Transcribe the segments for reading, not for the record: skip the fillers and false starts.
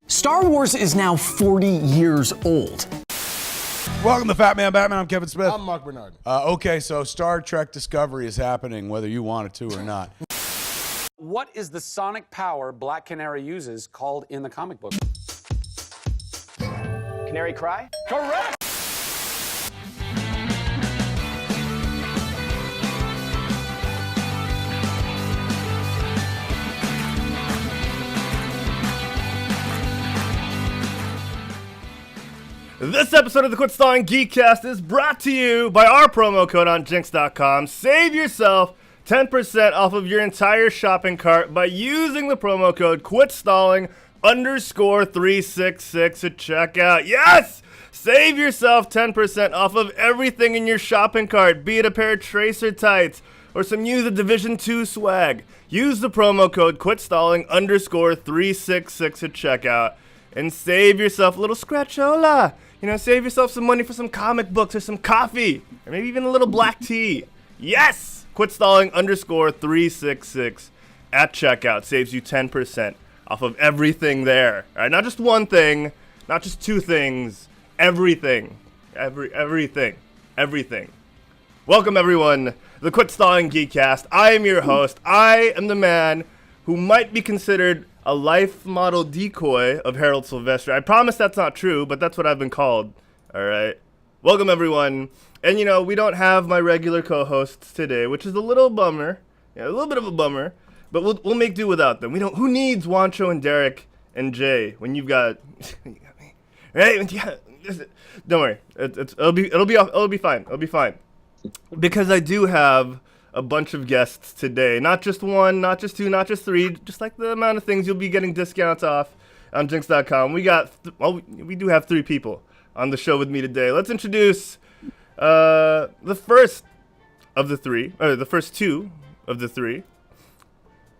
Star Wars is now 40 years old. Welcome to Fat Man Batman. I'm Kevin Smith. I'm Mark Bernard. Okay, so Star Trek Discovery is happening whether you want it to or not. What is the sonic power Black Canary uses called in the comic book? Canary cry? Correct! This episode of the Quit Stalling Geekcast is brought to you by our promo code on Jinx.com. Save yourself 10% off of your entire shopping cart by using the promo code QuitStalling_366 at checkout. Yes! Save yourself 10% off of everything in your shopping cart, be it a pair of tracer tights or some Use the Division 2 swag. Use the promo code QuitStalling_366 at checkout and save yourself a little scratchola. You know, save yourself some money for some comic books or some coffee, or maybe even a little black tea. Yes! QuitStalling_366 at checkout saves you 10% off of everything there. All right, not just one thing, not just two things, everything. Everything. Welcome, everyone, to the Quit Stalling Geekcast. I am your host. I am the man who might be considered a life model decoy of Herald Silvestre. I promise that's not true, but that's what I've been called. All right. Welcome, everyone. And, you know, we don't have my regular co-hosts today, which is a little bummer. Yeah, a little bit of a bummer. But we'll make do without them. Who needs Juancho and Derek and Jay when you've got you got me, right? Yeah, don't worry. It'll be fine. It'll be fine. Because I do have a bunch of guests today. Not just one, not just two, not just three, just like the amount of things you'll be getting discounts off on Jinx.com. We do have three people on the show with me today. Let's introduce the first two of the three.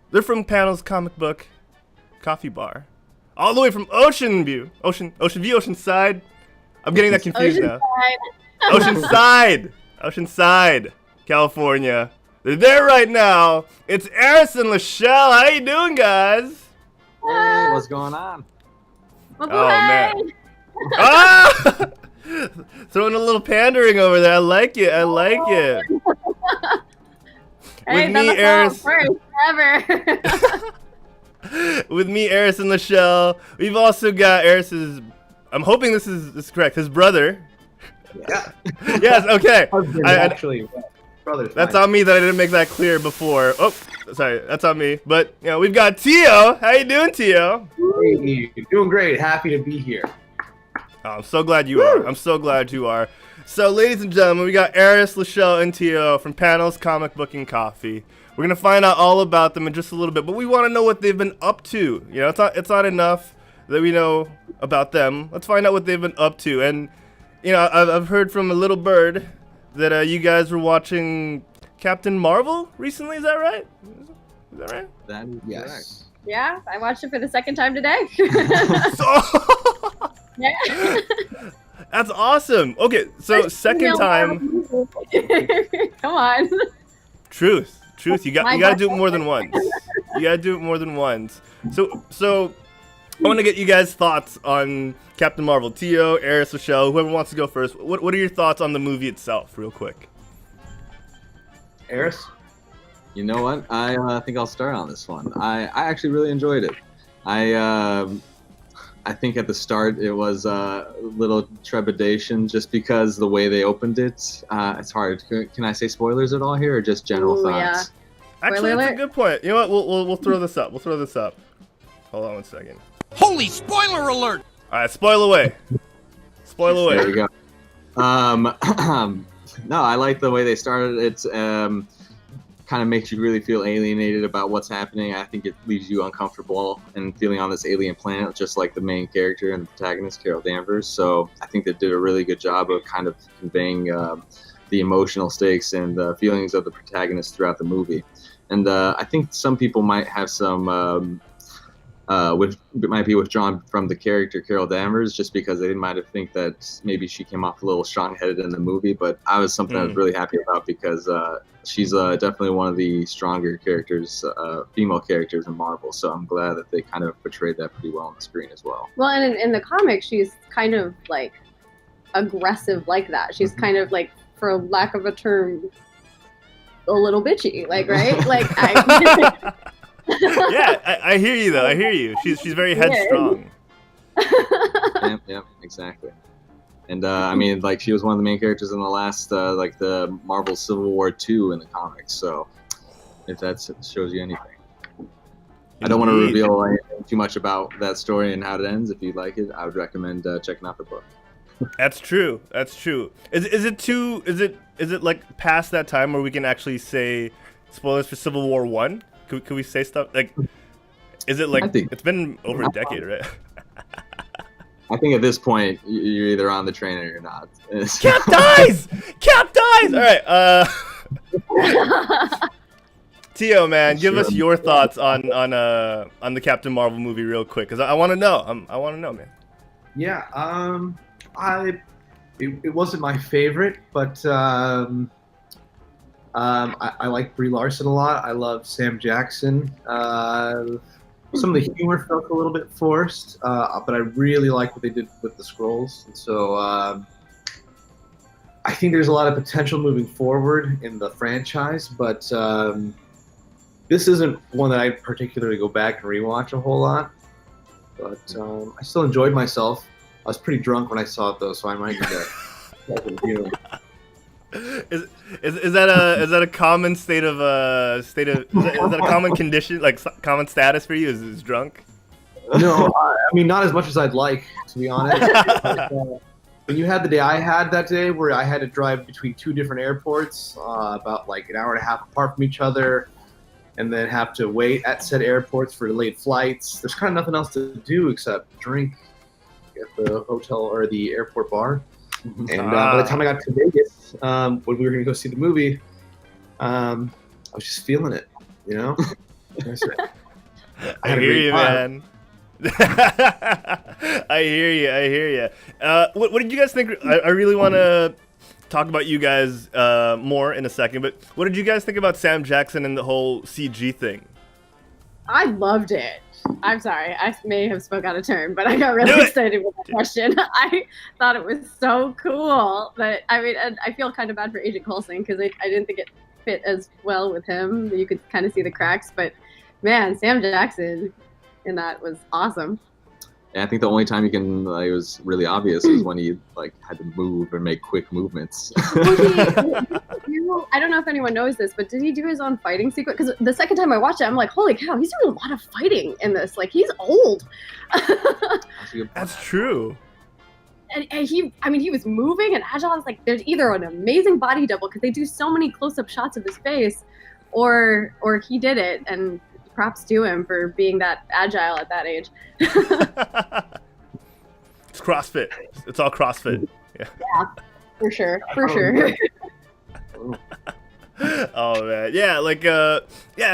They're from Panel's Comic Book Coffee Bar. All the way from Oceanside. I'm getting that confused now. Oceanside, California. They're there right now. It's Eris and Lachelle. How you doing, guys? Hey, what's going on? Oh, man. Ah! Throwing a little pandering over there. I like it. Hey, With me, Eris. First ever. With me, Eris and Lachelle. We've also got Eris's, I'm hoping this is correct, his brother. Yeah. Yes, okay. Actually, brother's That's fine. on me that I didn't make that clear before. Oh, sorry, that's on me. But, you know, we've got Tio. How you doing, Tio? Hey, doing great. Happy to be here. Oh, I'm so glad you are. So, ladies and gentlemen, we got Eris, Lachelle, and Tio from Panel's Comic Book and Coffee. We're gonna find out all about them in just a little bit, but we want to know what they've been up to. You know, it's not enough that we know about them. Let's find out what they've been up to. And, you know, I've heard from a little bird that you guys were watching Captain Marvel recently. Is that right? That is correct. Yeah, I watched it for the second time today. Yeah. That's awesome. Okay, so second time. Come on. Truth. You gotta do it more than once. So I want to get you guys' thoughts on Captain Marvel. Tio, Eris, Lachelle, whoever wants to go first. What are your thoughts on the movie itself, real quick? Eris? You know what? I think I'll start on this one. I actually really enjoyed it. I think at the start it was a little trepidation just because the way they opened it. It's hard. Can I say spoilers at all here or just general thoughts? Yeah. Actually, that's a good point. You know what? We'll throw this up. Hold on one second. Holy spoiler alert! All right, spoil away. There you go. No, I like the way they started. It's kind of makes you really feel alienated about what's happening. I think it leaves you uncomfortable and feeling on this alien planet, just like the main character and the protagonist, Carol Danvers. So I think they did a really good job of kind of conveying the emotional stakes and the feelings of the protagonist throughout the movie. And I think some people might have some which might be withdrawn from the character Carol Danvers, just because they might have think that maybe she came off a little strong-headed in the movie. But I was something I was really happy about because she's definitely one of the stronger characters, female characters in Marvel. So I'm glad that they kind of portrayed that pretty well on the screen as well. Well, and in the comics, she's kind of like aggressive like that. She's kind of like, for lack of a term, a little bitchy, like, right? Like, Yeah, I hear you though. I hear you. She's very headstrong. Yep, exactly. And I mean, like, she was one of the main characters in the last, like, the Marvel Civil War 2 in the comics. So, if that shows you anything, I don't want to reveal anything too much about that story and how it ends. If you like it, I would recommend checking out the book. That's true. That's true. Is it like past that time where we can actually say spoilers for Civil War 1? Can we say stuff like? Is it like it's been over a decade, right? I think at this point you're either on the train or you're not. Cap dies. Cap dies. All right. Tio, man, give us your thoughts on the Captain Marvel movie real quick, because I want to know. I want to know, man. Yeah. It wasn't my favorite, but I like Brie Larson a lot. I love Sam Jackson. Some of the humor felt a little bit forced, but I really like what they did with the Skrulls. And so I think there's a lot of potential moving forward in the franchise, but this isn't one that I particularly go back and rewatch a whole lot. But I still enjoyed myself. I was pretty drunk when I saw it, though, so I might get that feeling. Is that a common is that a common condition, like common status for you? Is drunk? No, I mean, not as much as I'd like, to be honest. But, when you had the day I had that day, where I had to drive between two different airports, about like an hour and a half apart from each other, and then have to wait at said airports for delayed flights, there's kind of nothing else to do except drink at the hotel or the airport bar. And by the time I got to Vegas, when we were going to go see the movie, I was just feeling it, you know? I hear you, man. I hear you. What did you guys think? I really want to talk about you guys more in a second, but what did you guys think about Sam Jackson and the whole CG thing? I loved it. I'm sorry, I may have spoke out of turn, but I got really excited with that question. I thought it was so cool, but I mean, and I feel kind of bad for Agent Coulson because I didn't think it fit as well with him. You could kind of see the cracks, but man, Sam Jackson in that was awesome. Yeah, I think the only time it was really obvious is when he like had to move or make quick movements. I don't know if anyone knows this, but did he do his own fighting sequence? Because the second time I watched it, I'm like, holy cow, he's doing a lot of fighting in this. Like, he's old. That's true. And he was moving and agile. I was like, there's either an amazing body double, because they do so many close-up shots of his face, or he did it, and props to him for being that agile at that age. It's CrossFit. It's all CrossFit. Yeah, for sure. Oh man, yeah, like I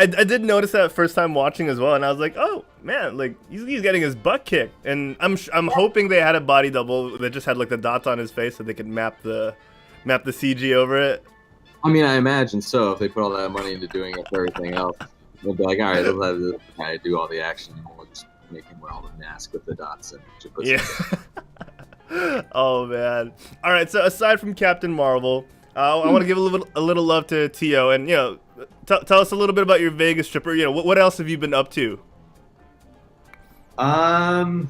did notice that first time watching as well, and I was like, oh man, like he's getting his butt kicked, and I'm hoping they had a body double that just had like the dots on his face so they could map the CG over it. I mean, I imagine so. If they put all that money into doing it for everything else, they'll be like, all right, let's have this guy do all the action, and we'll just make him wear all the mask with the dots and put Oh man. All right. So aside from Captain Marvel, I want to give a little love to Tio, and tell us a little bit about your Vegas trip. Or, what else have you been up to? Other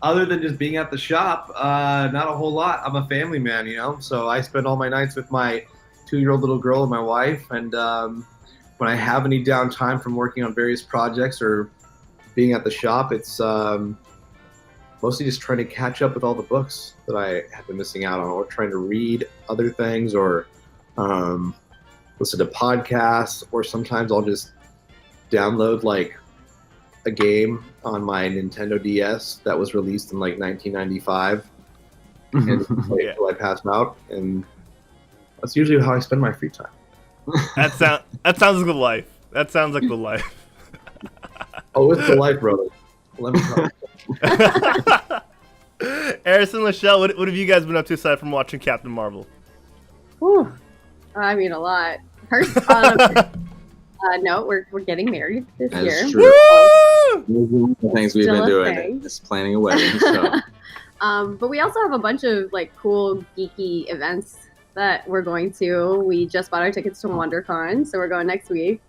than just being at the shop, not a whole lot. I'm a family man, so I spend all my nights with my 2-year-old little girl and my wife, and when I have any downtime from working on various projects or being at the shop, it's mostly just trying to catch up with all the books that I have been missing out on, or trying to read other things, or listen to podcasts, or sometimes I'll just download like a game on my Nintendo DS that was released in like 1995 and play it until I pass out, and that's usually how I spend my free time. That sounds like the life. That sounds like the life. Oh, it's the life, brother. Let me tell you. Harrison, Lachelle, what have you guys been up to aside from watching Captain Marvel? Whew. I mean, a lot. First, no, we're getting married this That's year. true. Woo! The things we've Still been a doing thing. is planning a wedding. So. But we also have a bunch of like cool geeky events that we're going to. We just bought our tickets to WonderCon, so we're going next week.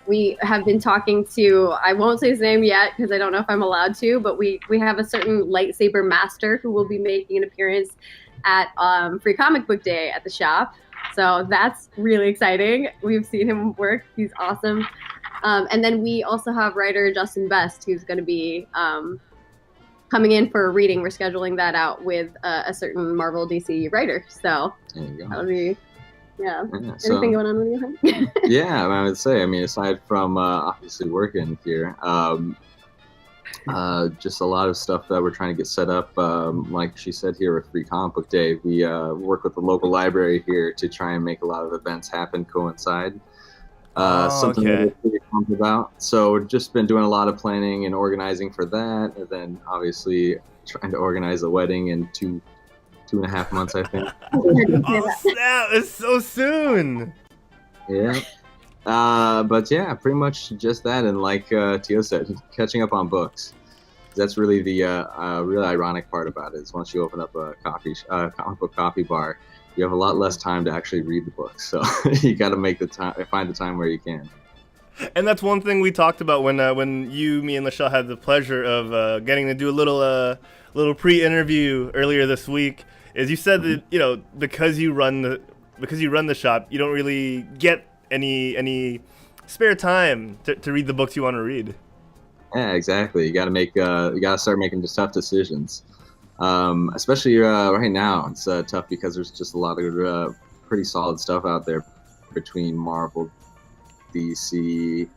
We have been talking to, I won't say his name yet because I don't know if I'm allowed to, but we have a certain lightsaber master who will be making an appearance at Free Comic Book Day at the shop. So that's really exciting. We've seen him work. He's awesome. And then we also have writer Justin Best, who's going to be coming in for a reading. We're scheduling that out with a certain Marvel DC writer. So There you go. that'll be, yeah. So- Anything going on with you, hun? Yeah, I would say. I mean, aside from obviously working here, just a lot of stuff that we're trying to get set up. Like she said here with Free Comic Book Day, we work with the local library here to try and make a lot of events happen, coincide. Something that we're pretty pumped about. So we've just been doing a lot of planning and organizing for that, and then obviously trying to organize a wedding in two and a half months, I think. Oh snap! It's so soon. Yeah. But yeah, pretty much just that, and like Tio said, catching up on books. That's really the really ironic part about it. Is once you open up a comic book coffee bar, you have a lot less time to actually read the book. So you got to make the time, find the time where you can. And that's one thing we talked about when you, me, and Lachelle had the pleasure of getting to do a little pre-interview earlier this week. Is you said that because you run the shop, you don't really get any spare time to read the books you want to read. Yeah, exactly. You got to start making just tough decisions. Especially right now, it's tough because there's just a lot of pretty solid stuff out there between Marvel, DC,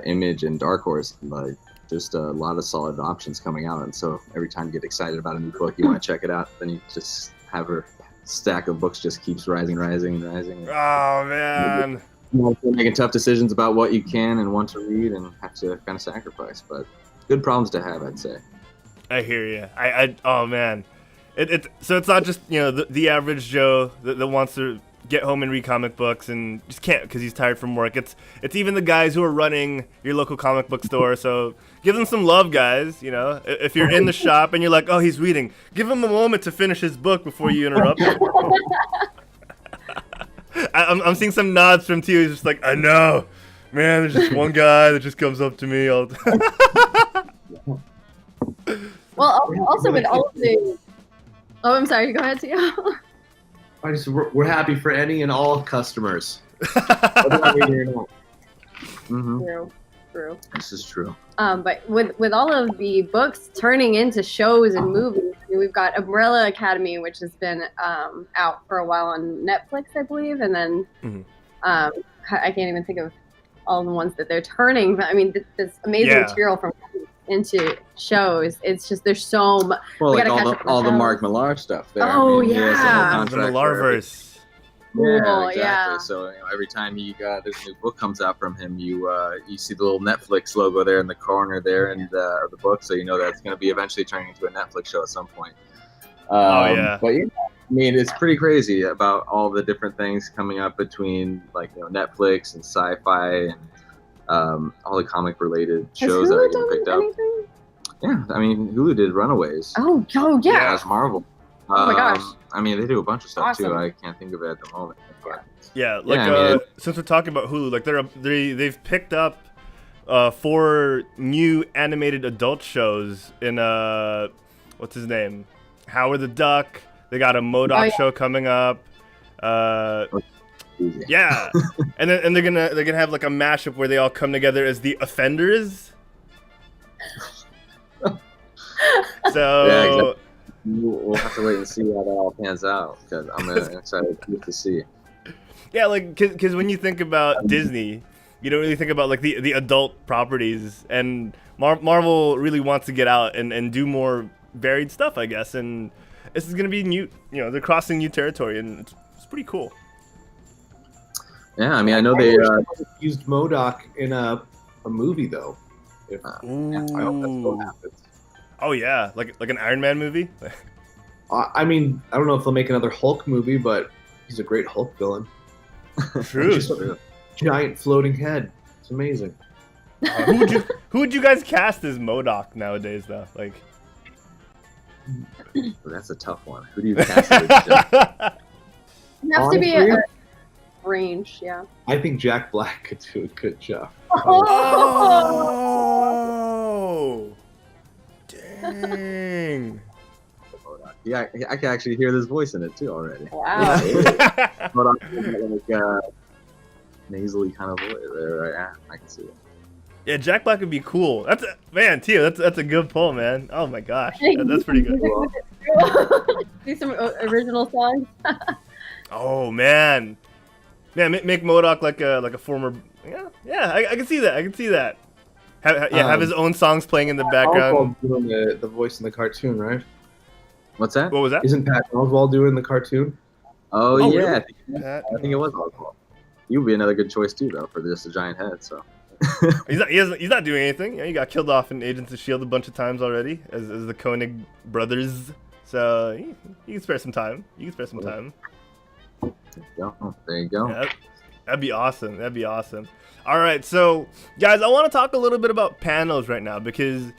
Image, and Dark Horse. Like, just a lot of solid options coming out, and so every time you get excited about a new book, you want to check it out. Then you just have a stack of books just keeps rising. Oh man. You're making tough decisions about what you can and want to read, and have to kind of sacrifice. But good problems to have, I'd say. I hear you. Oh man, so it's not just the average Joe that wants to get home and read comic books and just can't because he's tired from work. It's even the guys who are running your local comic book store. So give them some love, guys. If you're in the shop and you're like, oh, he's reading, give him a moment to finish his book before you interrupt him. I'm seeing some nods from Tio. He's just like, I know, man. There's just one guy that just comes up to me all the time. Well, also with all of the... Oh, I'm sorry. Go ahead, Tio. We're happy for any and all customers. Mm-hmm. True. This is true. But with all of the books turning into shows and movies, we've got Umbrella Academy, which has been out for a while on Netflix, I believe, and then I can't even think of all the ones that they're turning. But I mean, this amazing material from into shows. It's just there's so much. Well, like all the Mark Millar stuff there. Oh, he has a whole yeah. The contract Millarverse. Yeah, exactly. Yeah. So every time there's a new book comes out from him, you see the little Netflix logo there in the corner there, and of the book, so you know that's going to be eventually turning into a Netflix show at some point. Yeah. But yeah, I mean, it's pretty crazy about all the different things coming up between Netflix and sci-fi and all the comic related shows that are getting picked up. Anything? Yeah, I mean, Hulu did Runaways. Oh yeah. That's Marvel. Oh my gosh. I mean, they do a bunch of stuff too. Awesome. I can't think of it at the moment. But Since we're talking about Hulu, like they've picked up 4 new animated adult shows in what's his name, Howard the Duck. They got a MODOK show coming up. Yeah, and they're gonna have like a mashup where they all come together as the Offenders. So. Yeah, exactly. We'll have to wait and see how that all pans out, because I'm excited to see. Yeah, like, because when you think about Disney, you don't really think about like the adult properties, and Marvel really wants to get out and do more varied stuff, I guess. And this is gonna be new. They're crossing new territory, and it's pretty cool. Yeah, I mean, I know they used MODOK in a movie though. If, Uh, I hope that's what happens. Oh yeah, like an Iron Man movie. I mean, I don't know if they'll make another Hulk movie, but he's a great Hulk villain. True. Just a giant floating head. It's amazing. Who would you guys cast as MODOK nowadays though? Like, That's a tough one. Who do you cast as Jack? It has to be Honestly, a range, yeah. I think Jack Black could do a good job. oh, dang. Yeah, I can actually hear this voice in it too already. Wow. But I'm like nasally kind of voice there. Yeah, I can see it. Yeah, Jack Black would be cool. Man, Tio, that's a good pull, man. Oh my gosh, that's pretty good. Do some original songs. Oh man, make MODOK like a former. Yeah, I can see that. I can see that. Have his own songs playing in the background. Doing the voice in the cartoon, right? What's that? What was that? Isn't Pat Oswalt doing the cartoon? Oh Oh, yeah, really? I think it was Oswald. He would be another good choice too, though, for just a giant head. So He's not doing anything. He got killed off in Agents of S.H.I.E.L.D. a bunch of times already as the Koenig brothers. So you can spare some time. there you go. Yeah, that'd be awesome. That'd be awesome. All right, so guys, I want to talk a little bit about panels right now because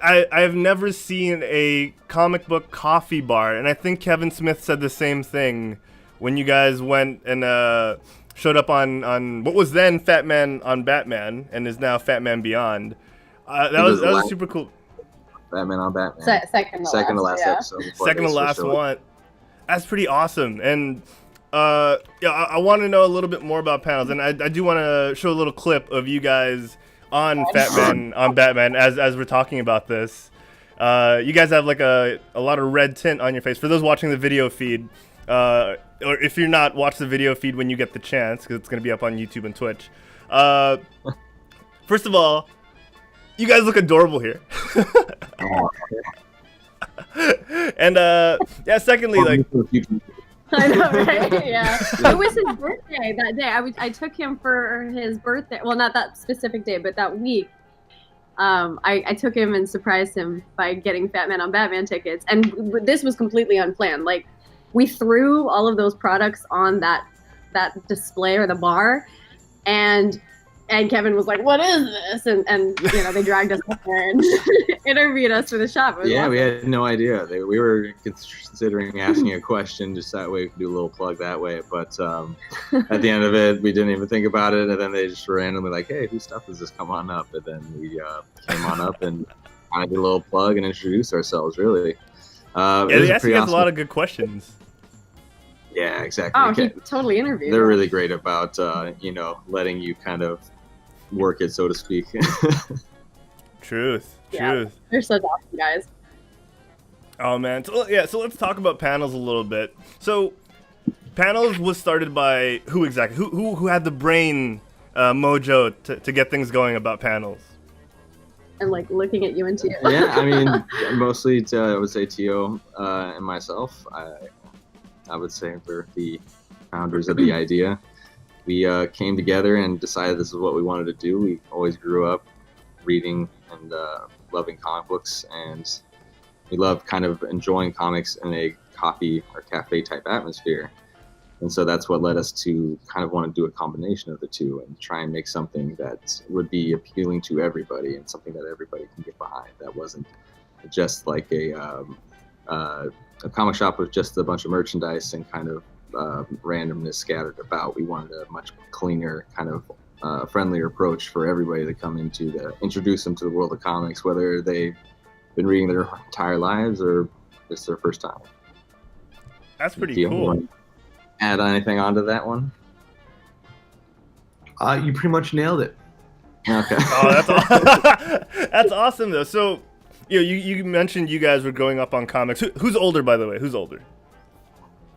I've never seen a comic book coffee bar, and I think Kevin Smith said the same thing when you guys went and showed up on what was then Fat Man on Batman and is now Fat Man Beyond. That was super cool. Batman on Batman. Second to last yeah. episode. Second to last one. That's pretty awesome. And I want to know a little bit more about panels, and I do want to show a little clip of you guys on Fat Man on Batman as we're talking about this. You guys have like a lot of red tint on your face. For those watching the video feed, or if you're not, watch the video feed when you get the chance because it's going to be up on YouTube and Twitch. First of all, you guys look adorable here. And secondly, like, I know, right? Yeah. It was his birthday that day. I took him for his birthday. Well, not that specific day, but that week. I took him and surprised him by getting Fat Man on Batman tickets. And this was completely unplanned. Like, we threw all of those products on that display or the bar, and Kevin was like, "What is this?" And you know, they dragged us up there and interviewed us for the shop. Yeah, awesome. we had no idea. We were considering asking a question just that way we could do a little plug that way. But at the end of it, we didn't even think about it. And then they just randomly like, "Hey, whose stuff does this come on up?" And then we came on up and kind of did a little plug and introduced ourselves, really. they asked you guys a lot of good questions. Yeah, exactly. Oh, he totally interviewed. They're us. really great about, letting you kind of work it, so to speak. Truth. Yeah, they're such awesome guys. Oh man, so let's talk about panels a little bit. So, panels was started by who exactly? Who had the brain mojo to get things going about panels? And like looking at you and Tio. Yeah, I mean, mostly I would say Tio and myself. I would say we're the founders of the idea. We came together and decided this is what we wanted to do. We always grew up reading and loving comic books, and we love kind of enjoying comics in a coffee or cafe type atmosphere. And so that's what led us to kind of want to do a combination of the two and try and make something that would be appealing to everybody and something that everybody can get behind. That wasn't just like a comic shop with just a bunch of merchandise and kind of randomness scattered about. We wanted a much cleaner, kind of friendlier approach for everybody to come into to introduce them to the world of comics, whether they've been reading their entire lives or it's their first time. That's pretty cool. Add anything onto that one? You pretty much nailed it. Okay. Oh, that's awesome though. So, you mentioned you guys were growing up on comics. Who's older, by the way? Who's older?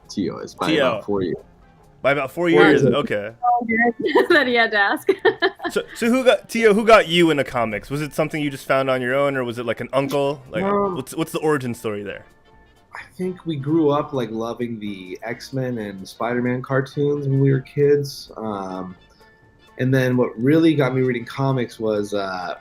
Tio is by about 4 years. By about 4 years. Okay. Oh, good. That he had to ask. So who got you into comics? Was it something you just found on your own, or was it like an uncle? Like, what's the origin story there? I think we grew up like loving the X-Men and Spider-Man cartoons when we were kids. And then what really got me reading comics was I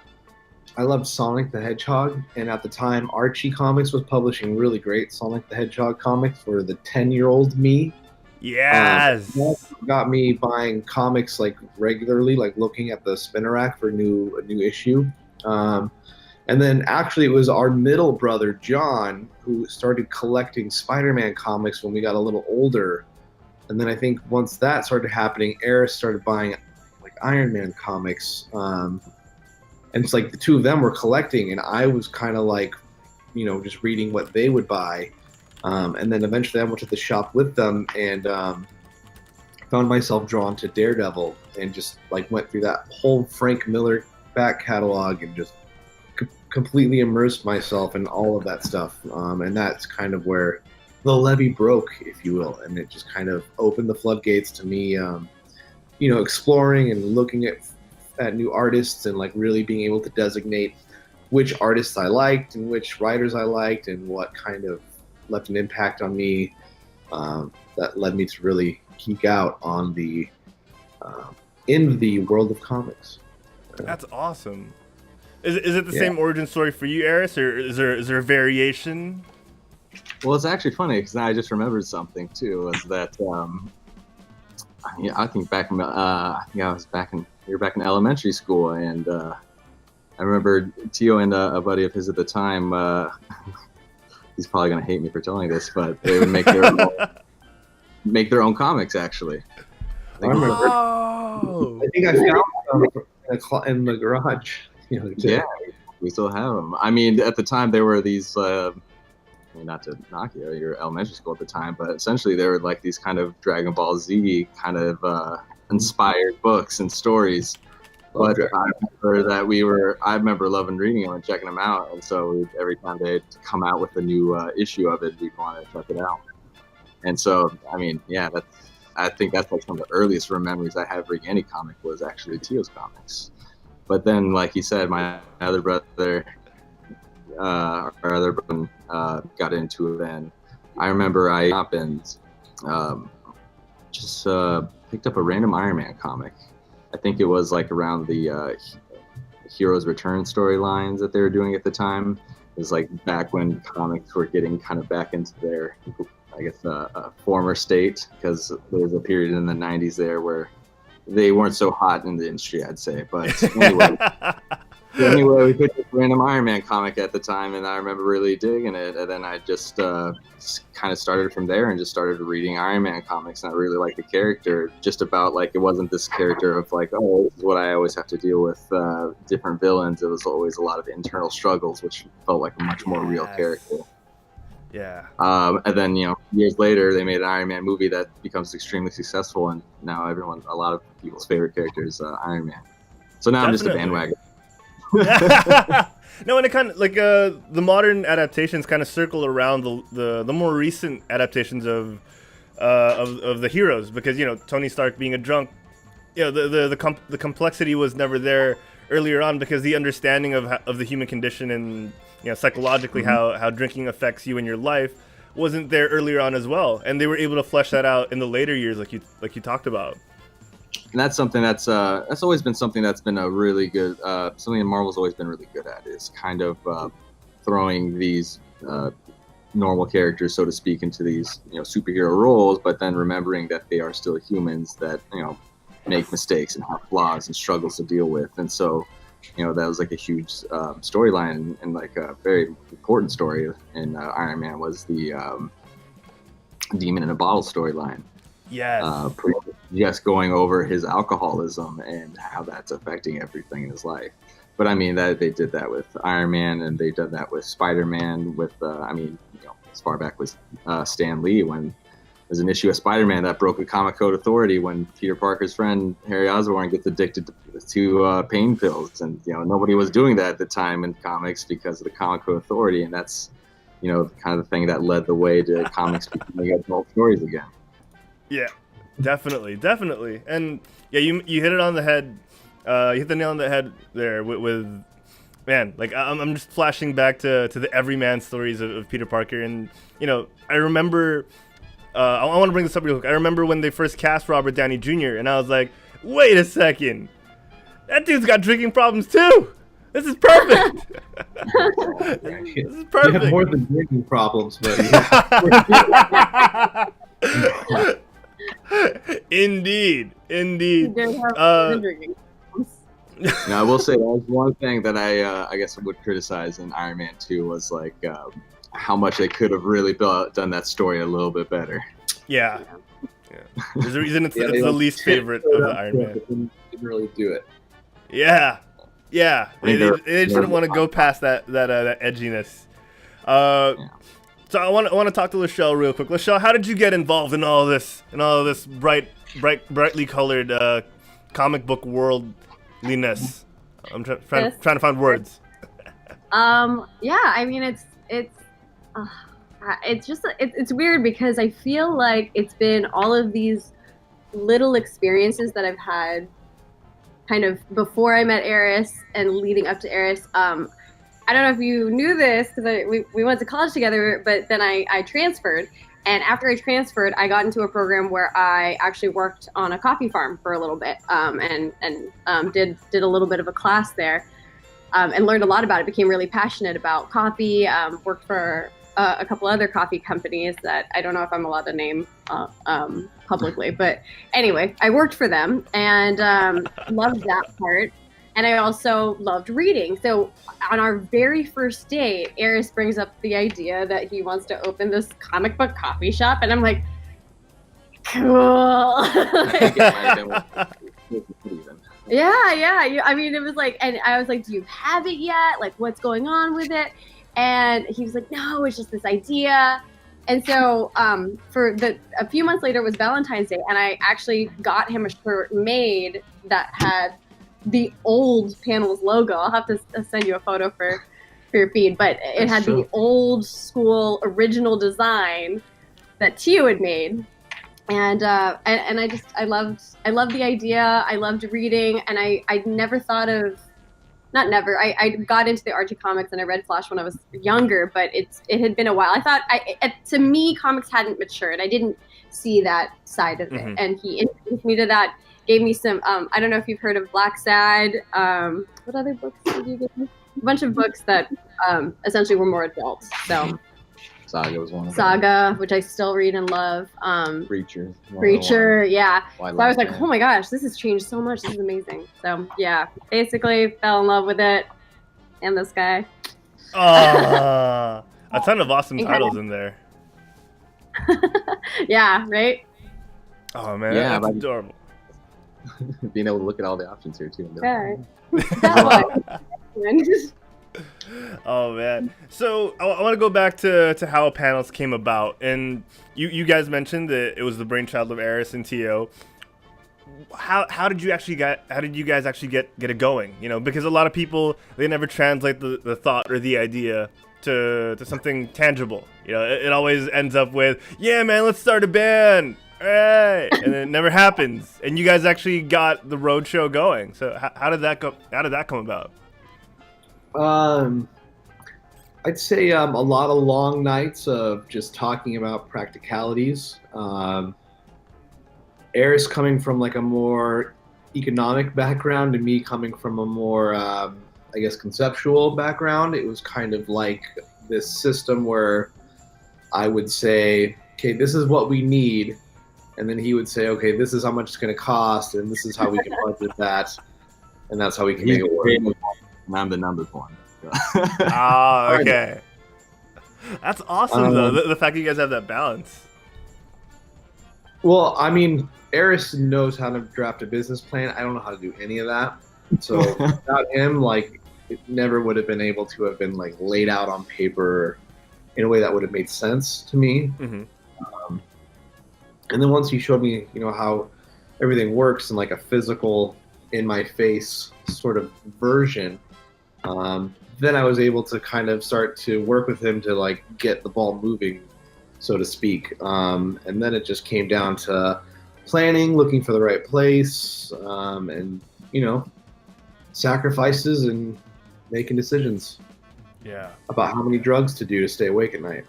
I loved Sonic the Hedgehog, and at the time, Archie Comics was publishing really great Sonic the Hedgehog comics for the 10-year-old me. Yes. That got me buying comics like regularly, like looking at the spinner rack for a new issue. And then actually it was our middle brother, John, who started collecting Spider-Man comics when we got a little older. And then I think once that started happening, Eris started buying like Iron Man comics. And it's like the two of them were collecting, and I was kind of like, you know, just reading what they would buy. And then eventually I went to the shop with them and found myself drawn to Daredevil and just like went through that whole Frank Miller back catalog and just completely immersed myself in all of that stuff. And that's kind of where the levee broke, if you will. And it just kind of opened the floodgates to me, you know, exploring and looking at new artists and like really being able to designate which artists I liked and which writers I liked and what kind of left an impact on me, that led me to really geek out on the in the world of comics. That's awesome. Is it the same origin story for you, Eris, or is there a variation? Well, it's actually funny because I just remembered something too. Was that I think back in we were back in elementary school, and I remember Tio and a buddy of his at the time. He's probably gonna hate me for telling this, but they would make their own comics. Actually, I remember. I think I found them in the garage. You know, yeah, we still have them. I mean, at the time there were these. Not to knock you, your elementary school at the time, but essentially they were like these kind of Dragon Ball Z kind of inspired books and stories. But I remember loving reading them and checking them out, and so every time they'd come out with a new issue of it, we'd want to check it out. And so, I mean, yeah, I think that's like some of the earliest memories I have reading any comic was actually Tio's comics. But then, like you said, my other brother, our other brother, got into it, and I remember I just picked up a random Iron Man comic. I think it was like around the Heroes Return storylines that they were doing at the time. It was like back when comics were getting kind of back into their, I guess, former state, because there was a period in the 90s there where they weren't so hot in the industry, I'd say. But anyway, we picked up a random Iron Man comic at the time, and I remember really digging it. And then I just kind of started from there and just started reading Iron Man comics. And I really liked the character, just about like it wasn't this character of like, oh, this is what I always have to deal with, different villains. It was always a lot of internal struggles, which felt like a much more real character. Yeah. And then, you know, years later, they made an Iron Man movie that becomes extremely successful, and now a lot of people's favorite character is Iron Man. So now I'm just a bandwagon. No, and it kind of like the modern adaptations kind of circle around the more recent adaptations of the heroes, because, you know, Tony Stark being a drunk, you know, the complexity was never there earlier on, because the understanding of the human condition and, you know, psychologically how drinking affects you in your life wasn't there earlier on as well, and they were able to flesh that out in the later years, like you talked about. And that's something that's always been something that's been a really good something that Marvel's always been really good at, is kind of throwing these normal characters, so to speak, into these, you know, superhero roles, but then remembering that they are still humans that, you know, make mistakes and have flaws and struggles to deal with. And so, you know, that was like a huge storyline, and like a very important story in Iron Man was the Demon in a Bottle storyline. Yes. Just going over his alcoholism and how that's affecting everything in his life. But I mean, that they did that with Iron Man, and they've done that with Spider-Man. With I mean, you know, as far back as Stan Lee, when there's an issue of Spider-Man that broke the Comic Code Authority when Peter Parker's friend Harry Osborn gets addicted to pain pills, and, you know, nobody was doing that at the time in comics because of the Comic Code Authority, and that's, you know, kind of the thing that led the way to comics becoming adult stories again. Yeah, definitely, and yeah, you hit it on the head. You hit the nail on the head there with man. Like I'm just flashing back to the everyman stories of Peter Parker, and, you know, I remember. I want to bring this up real quick. I remember when they first cast Robert Downey Jr., and I was like, wait a second, that dude's got drinking problems too. This is perfect. This is You have perfect. more than drinking problems, buddy. Indeed. You don't have Uh, drinking. Now, I will say that was one thing that I guess I would criticize in Iron Man 2 was like how much they could have really done that story a little bit better. Yeah. There's a reason it's Yeah, the they least favorite of the Iron Man. Didn't really do it. Yeah. They they're- just didn't want to go past that edginess. So I want to talk to Lachelle real quick. Lachelle, how did you get involved in all this brightly colored comic book worldliness? I'm trying to find words. Yeah, I mean it's weird because I feel like it's been all of these little experiences that I've had kind of before I met Eris and leading up to Eris. I don't know if you knew this because we went to college together, but then I transferred. And after I transferred, I got into a program where I actually worked on a coffee farm for a little bit, and did a little bit of a class there, and learned a lot about it. Became really passionate about coffee. Worked for a couple other coffee companies that I don't know if I'm allowed to name publicly, but anyway, I worked for them and loved that part. And I also loved reading. So on our very first date, Eris brings up the idea that he wants to open this comic book coffee shop. And I'm like, cool. Yeah. I mean, it was like, and I was like, do you have it yet? Like, what's going on with it? And he was like, no, it's just this idea. And so a few months later was Valentine's Day. And I actually got him a shirt made that had the old Panels logo. I'll have to send you a photo for your feed, but it had the old school original design that Tio had made, and I loved the idea. I loved reading, and I never thought of, not never. I got into the Archie comics and I read Flash when I was younger, but it had been a while. I thought to me comics hadn't matured. I didn't see that side of it, and he introduced me to that. Gave me some, I don't know if you've heard of Black Sad. What other books did you give me? A bunch of books that essentially were more adult. So Saga was one of them. Saga, which I still read and love. Preacher, yeah. So I was like, oh my gosh, this has changed so much. This is amazing. So yeah, basically fell in love with it and this guy. A ton of awesome titles in there. Yeah, right? Oh man, Yeah, that's adorable. Being able to look at all the options here too. Yeah. That one. Oh man. So I want to go back to how Panels came about, and you guys mentioned that it was the brainchild of Eris and Tio. How did you guys actually get it going? You know, because a lot of people, they never translate the thought or the idea to something tangible. You know, it always ends up with, yeah man, let's start a band. Hey, and it never happens. And you guys actually got the road show going. So how did that go? How did that come about? I'd say a lot of long nights of just talking about practicalities. Eris coming from like a more economic background, and me coming from a more, I guess, conceptual background. It was kind of like this system where I would say, okay, this is what we need. And then he would say, okay, this is how much it's going to cost, and this is how we can budget that, and that's how we can make it work. And I'm the numbers one. So. Okay. That's awesome, though, the fact that you guys have that balance. Well, I mean, Eris knows how to draft a business plan. I don't know how to do any of that. So without him, like, it never would have been able to have been, like, laid out on paper in a way that would have made sense to me. Mm-hmm. And then once he showed me, you know, how everything works in like a physical, in my face sort of version, then I was able to kind of start to work with him to like get the ball moving, so to speak. And then it just came down to planning, looking for the right place, and, you know, sacrifices and making decisions. Yeah. About how many drugs to do to stay awake at night.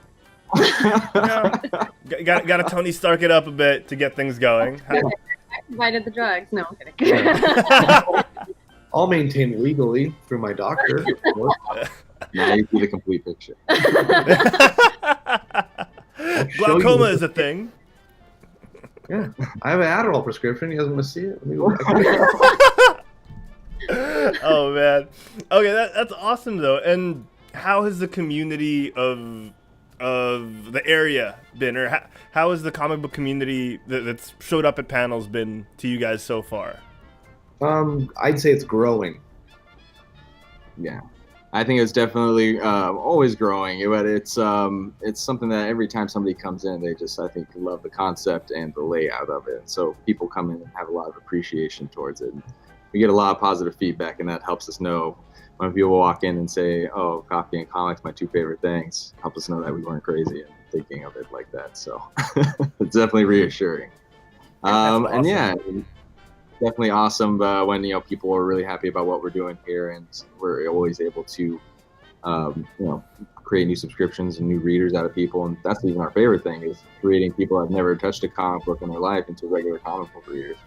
Got to Tony Stark it up a bit to get things going. I provided the drugs. No, I'm kidding. All maintained legally through my doctor. Of course. Now you see the complete picture. Glaucoma is a thing. Yeah, I have an Adderall prescription. You guys want to see it? Let me go back. Oh man. Okay, that's awesome though. And how has the community of the area been, or how has the comic book community that's showed up at panels been to you guys so far? I'd say it's growing. Yeah, I think it's definitely always growing, but it's something that every time somebody comes in, they just, I think, love the concept and the layout of it. So people come in and have a lot of appreciation towards it. And we get a lot of positive feedback, and that helps us know when people walk in and say, "Oh, coffee and comics, my two favorite things," help us know that we weren't crazy and thinking of it like that. So it's definitely reassuring. Awesome. And yeah. Definitely awesome when people are really happy about what we're doing here, and we're always able to create new subscriptions and new readers out of people. And that's even our favorite thing, is creating people that have never touched a comic book in their life into regular comic book readers.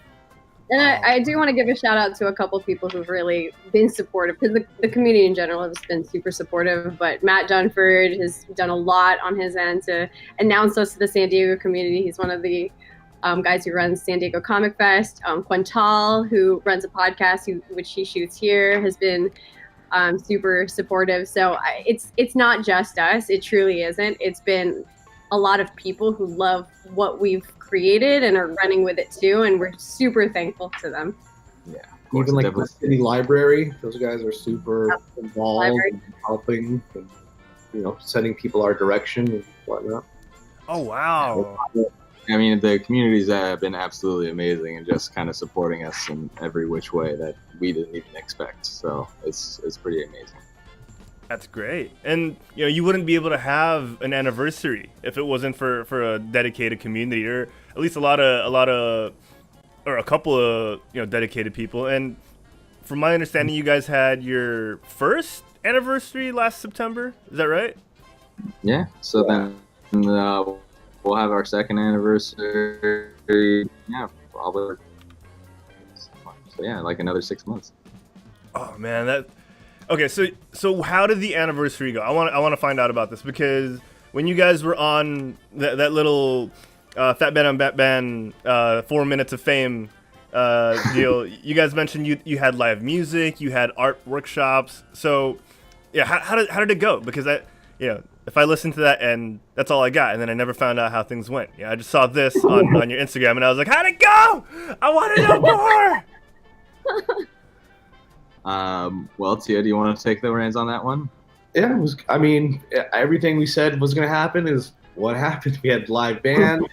And I do want to give a shout out to a couple of people who've really been supportive, because the community in general has been super supportive. But Matt Dunford has done a lot on his end to announce us to the San Diego community. He's one of the guys who runs San Diego Comic Fest. Quintal, who runs a podcast, which he shoots here, has been super supportive. So it's not just us. It truly isn't. It's been a lot of people who love what we've created and are running with it too, and we're super thankful to them. Yeah, even like the city library, those guys are super involved and helping, and setting people our direction and whatnot. Oh wow. I mean, the communities have been absolutely amazing, and just kind of supporting us in every which way that we didn't even expect. So it's pretty amazing. That's great. And you wouldn't be able to have an anniversary if it wasn't for a dedicated community, or at least a couple of dedicated people. And from my understanding, you guys had your first anniversary last September. Is that right? Yeah. So then we'll have our second anniversary. Yeah, probably. So yeah, like another 6 months. Oh man, okay. So how did the anniversary go? I want to find out about this, because when you guys were on that little Fat Man on Batman 4 minutes of fame deal, you guys mentioned you had live music, you had art workshops. So yeah, how did it go? Because if I listened to that and that's all I got, and then I never found out how things went. I just saw this on your Instagram, and I was like, how'd it go? I want to know more. Well, Tia, do you want to take the reins on that one? Yeah, everything we said was going to happen is what happened. We had live bands.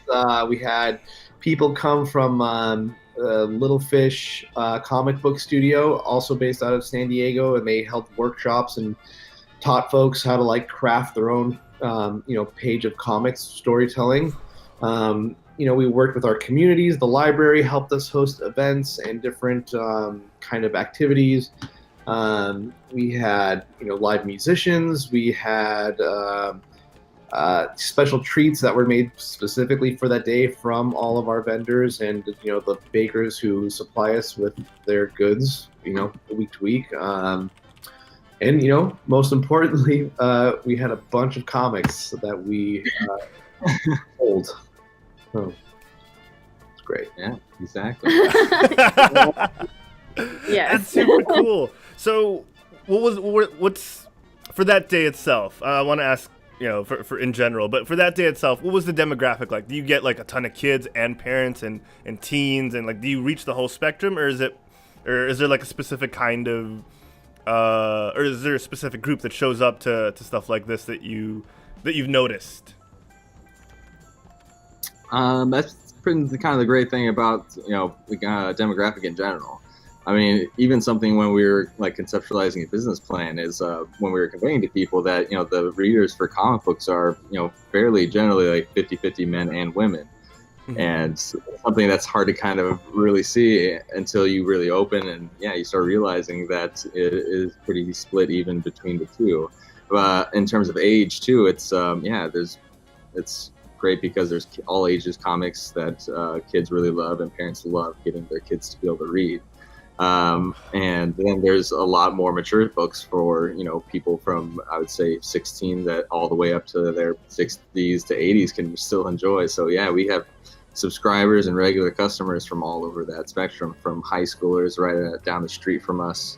We had people come from Little Fish comic book studio, also based out of San Diego, and they held workshops and taught folks how to craft their own page of comics storytelling. We worked with our communities. The library helped us host events and different kind of activities. We had live musicians. We had special treats that were made specifically for that day from all of our vendors and the bakers who supply us with their goods week to week. And most importantly, we had a bunch of comics that we sold. Oh, it's great. Yeah, exactly. Yeah, That's super cool. So, what's for that day itself? I want to ask, for in general, but for that day itself, what was the demographic like? Do you get a ton of kids and parents and teens, and do you reach the whole spectrum, or is there a specific kind of or is there a specific group that shows up to stuff like this that you've noticed? That's been kind of the great thing about the demographic in general. I mean, even something when we were conceptualizing a business plan is when we were conveying to people that the readers for comic books are fairly generally 50-50 men and women. Mm-hmm. And something that's hard to kind of really see until you really open and you start realizing that it is pretty split even between the two. But in terms of age too, it's it's great because there's all ages comics that kids really love and parents love getting their kids to be able to read. And then there's a lot more mature books for, people from, I would say, 16 that all the way up to their 60s to 80s can still enjoy. So yeah, we have subscribers and regular customers from all over that spectrum, from high schoolers right down the street from us,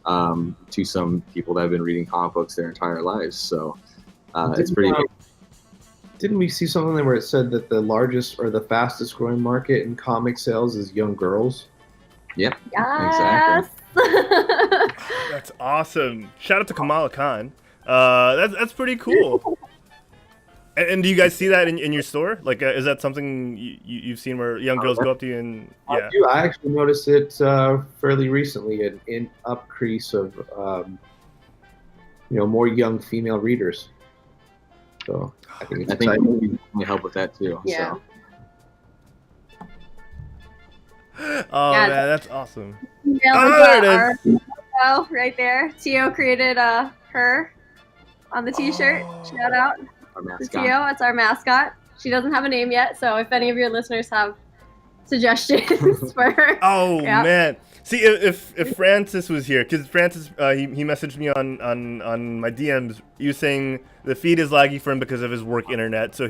to some people that have been reading comic books their entire lives. So it's pretty. Didn't we see something where it said that the largest or the fastest growing market in comic sales is young girls? Yep. Yes. Exactly. That's awesome. Shout out to Kamala Khan. That's pretty cool. And do you guys see that in your store? Like, is that something you've seen where young girls go up to you and yeah? I do. I actually noticed it fairly recently, an increase of more young female readers. So I think it's exciting. We can help with that too. Yeah. So. Oh Yeah, man, that's awesome. There it is. Right there. Tio created her on the T-shirt. Shout out Our to mascot. Tio. It's our mascot. She doesn't have a name yet, so if any of your listeners have suggestions for her. Oh yeah. man. See, if Francis was here, because Francis he messaged me on my DMs. He was saying the feed is laggy for him because of his work internet. So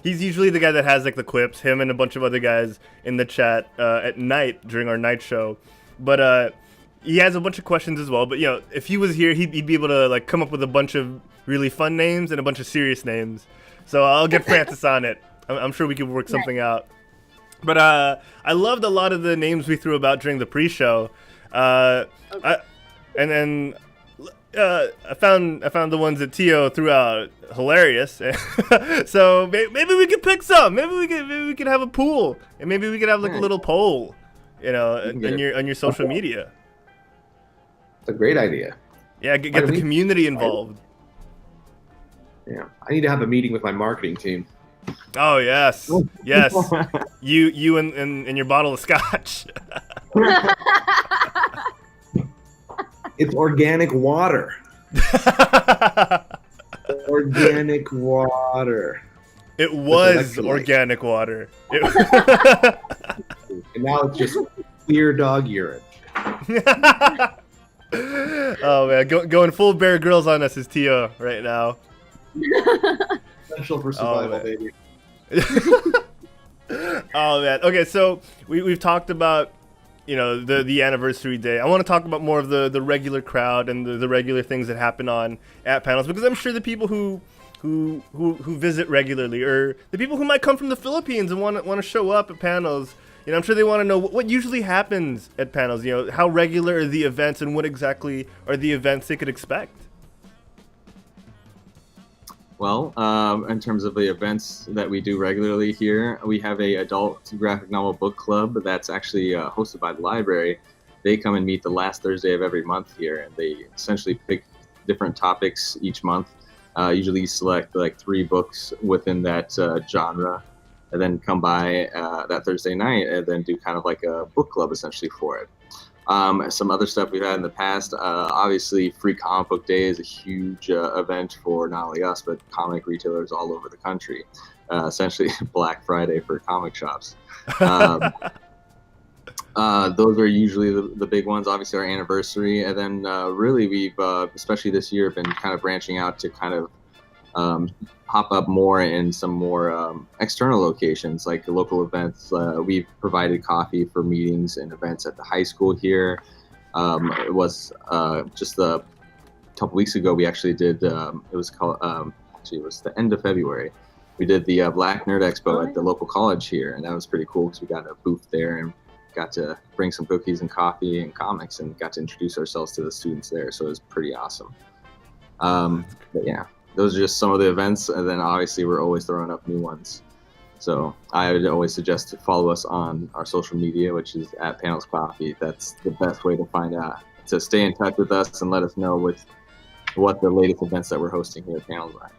he's usually the guy that has like the quips. Him and a bunch of other guys in the chat at night during our night show. But he has a bunch of questions as well. But if he was here, he'd be able to like come up with a bunch of really fun names and a bunch of serious names. So I'll get Francis on it. I'm sure we could work something out. But I loved a lot of the names we threw about during the pre-show, and then I found the ones that Tio threw out hilarious. So maybe we could pick some. Maybe we could have a pool, and maybe we could have like a little poll, on your social media. It's a great idea. Yeah, get the community involved. Yeah, I need to have a meeting with my marketing team. Oh yes. You and your bottle of scotch. It's organic water. Organic water. It was organic water. And now it's just clear dog urine. Oh man, going full Bear Grylls on us is Tio right now. Special for survival, baby. Oh man. Okay, so we've talked about the anniversary day. I want to talk about more of the regular crowd and the regular things that happen at panels, because I'm sure the people who visit regularly, or the people who might come from the Philippines and want to show up at panels, I'm sure they want to know what usually happens at panels. How regular are the events, and what exactly are the events they could expect? Well, in terms of the events that we do regularly here, we have a adult graphic novel book club that's actually hosted by the library. They come and meet the last Thursday of every month here, and they essentially pick different topics each month. Usually select like 3 books within that genre, and then come by that Thursday night and then do kind of like a book club essentially for it. Some other stuff we've had in the past, obviously Free Comic Book Day is a huge event for not only us, but comic retailers all over the country. Essentially Black Friday for comic shops. Those are usually the big ones, obviously our anniversary. And then really we've, especially this year, been kind of branching out to kind of pop up more in some more external locations, like local events. We've provided coffee for meetings and events at the high school here. It was just a couple weeks ago, we actually did, it was called, actually it was the end of February. We did the Black Nerd Expo at the local college here, and that was pretty cool because we got a booth there and got to bring some cookies and coffee and comics and got to introduce ourselves to the students there, so it was pretty awesome. But yeah, those are just some of the events, and then obviously we're always throwing up new ones. So I would always suggest to follow us on our social media, which is at Panels Coffee. That's the best way to find out, to stay in touch with us and let us know what the latest events that we're hosting here at Panels are.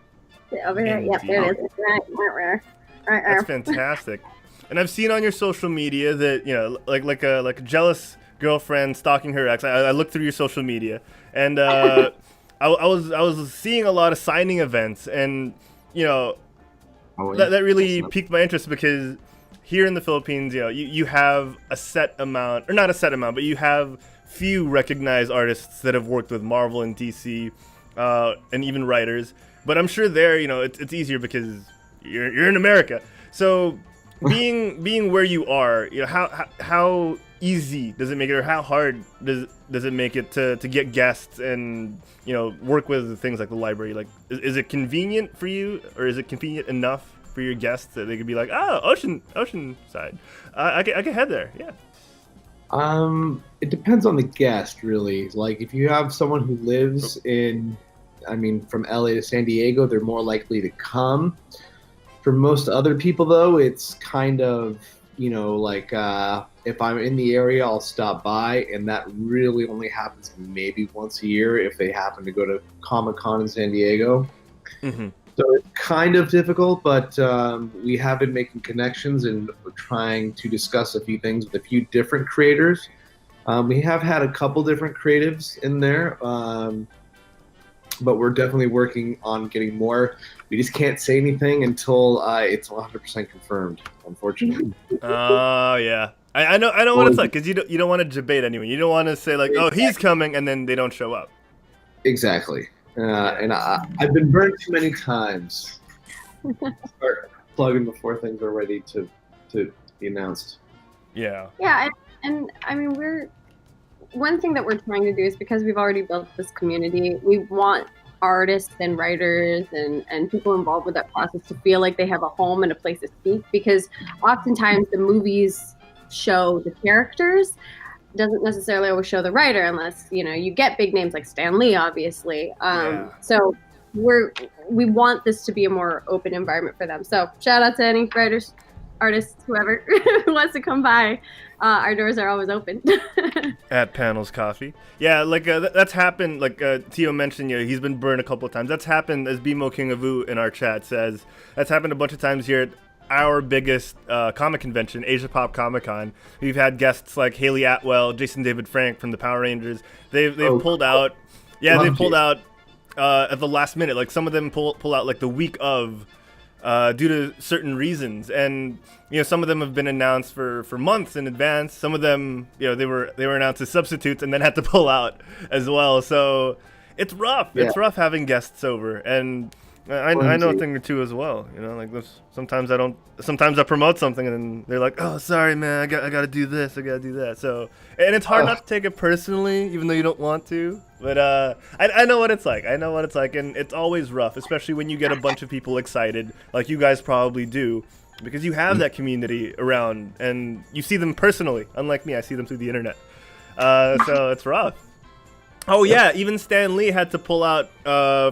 Over here, yep, there it is. Right. That's fantastic. And I've seen on your social media that, like a jealous girlfriend stalking her ex. I looked through your social media, and I was seeing a lot of signing events, and that really piqued my interest because here in the Philippines, you have a set amount, or not a set amount, but you have few recognized artists that have worked with Marvel and DC, and even writers. But I'm sure there, it's easier because you're in America. So being where you are, how easy does it make it, or how hard does it make it to get guests and work with things like the library? Like, is it convenient for you, or is it convenient enough for your guests that they could be like, Oceanside, I can head there? Yeah. It depends on the guest, really. Like, if you have someone who lives from LA to San Diego, they're more likely to come. For most other people, though, it's kind of, if I'm in the area, I'll stop by, and that really only happens maybe once a year if they happen to go to Comic-Con in San Diego. Mm-hmm. So it's kind of difficult, but we have been making connections, and we're trying to discuss a few things with a few different creators. We have had a couple different creatives in there, but we're definitely working on getting more. We just can't say anything until it's 100% confirmed, unfortunately. Oh, yeah. I know what it's like, because you don't want to debate anyone. You don't want to say, like, oh, he's coming, and then they don't show up. Exactly. And I've been burned too many times. Start plugging before things are ready to be announced. Yeah. Yeah, and one thing that we're trying to do is, because we've already built this community, we want artists and writers and people involved with that process to feel like they have a home and a place to speak, because oftentimes the movies show the characters, doesn't necessarily always show the writer, unless you get big names like Stan Lee, obviously. So we want this to be a more open environment for them. So shout out to any writers, artists, whoever who wants to come by. Our doors are always open. At Panels Coffee. Yeah, like that's happened. Like Tio mentioned, he's been burned a couple of times. That's happened, as BMO King of Wu in our chat says. That's happened a bunch of times here at our biggest comic convention, Asia Pop Comic Con. We've had guests like Haley Atwell, Jason David Frank from the Power Rangers. They've pulled out. Yeah, they pulled out at the last minute. Like, some of them pull out like the week of, due to certain reasons, and some of them have been announced for months in advance. Some of them, they were announced as substitutes and then had to pull out as well. So it's rough. Yeah. It's rough having guests over, and I know a thing or two as well. Like this. Sometimes I promote something and then they're like, "Oh, sorry, man, I got to do this, I got to do that." So, and it's hard not to take it personally, even though you don't want to. But I know what it's like. And it's always rough, especially when you get a bunch of people excited, like you guys probably do, because you have that community around and you see them personally. Unlike me, I see them through the internet. So it's rough. Oh yeah, even Stan Lee had to pull out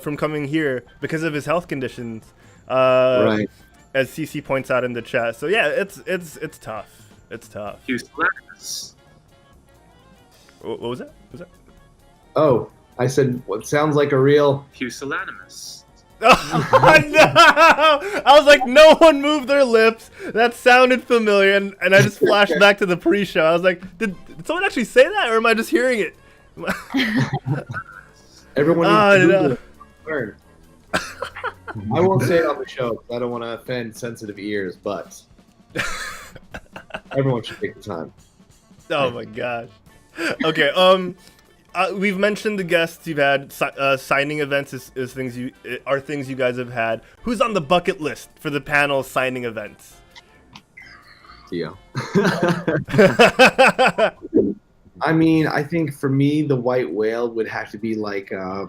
from coming here because of his health conditions. Right. As CC points out in the chat. So yeah, it's tough. It's tough. What was that? Oh, I said what sounds like a real pusillanimous. Oh, no! I was like, no one moved their lips. That sounded familiar, and I just flashed back to the pre-show. I was like, did someone actually say that, or am I just hearing it? Everyone needs to learn. I won't say it on the show because I don't want to offend sensitive ears, but everyone should take the time. Oh my gosh. Okay. We've mentioned the guests you've had. Signing events is things you guys have had. Who's on the bucket list for the panel signing events? Tio. I think for me, the white whale would have to be like a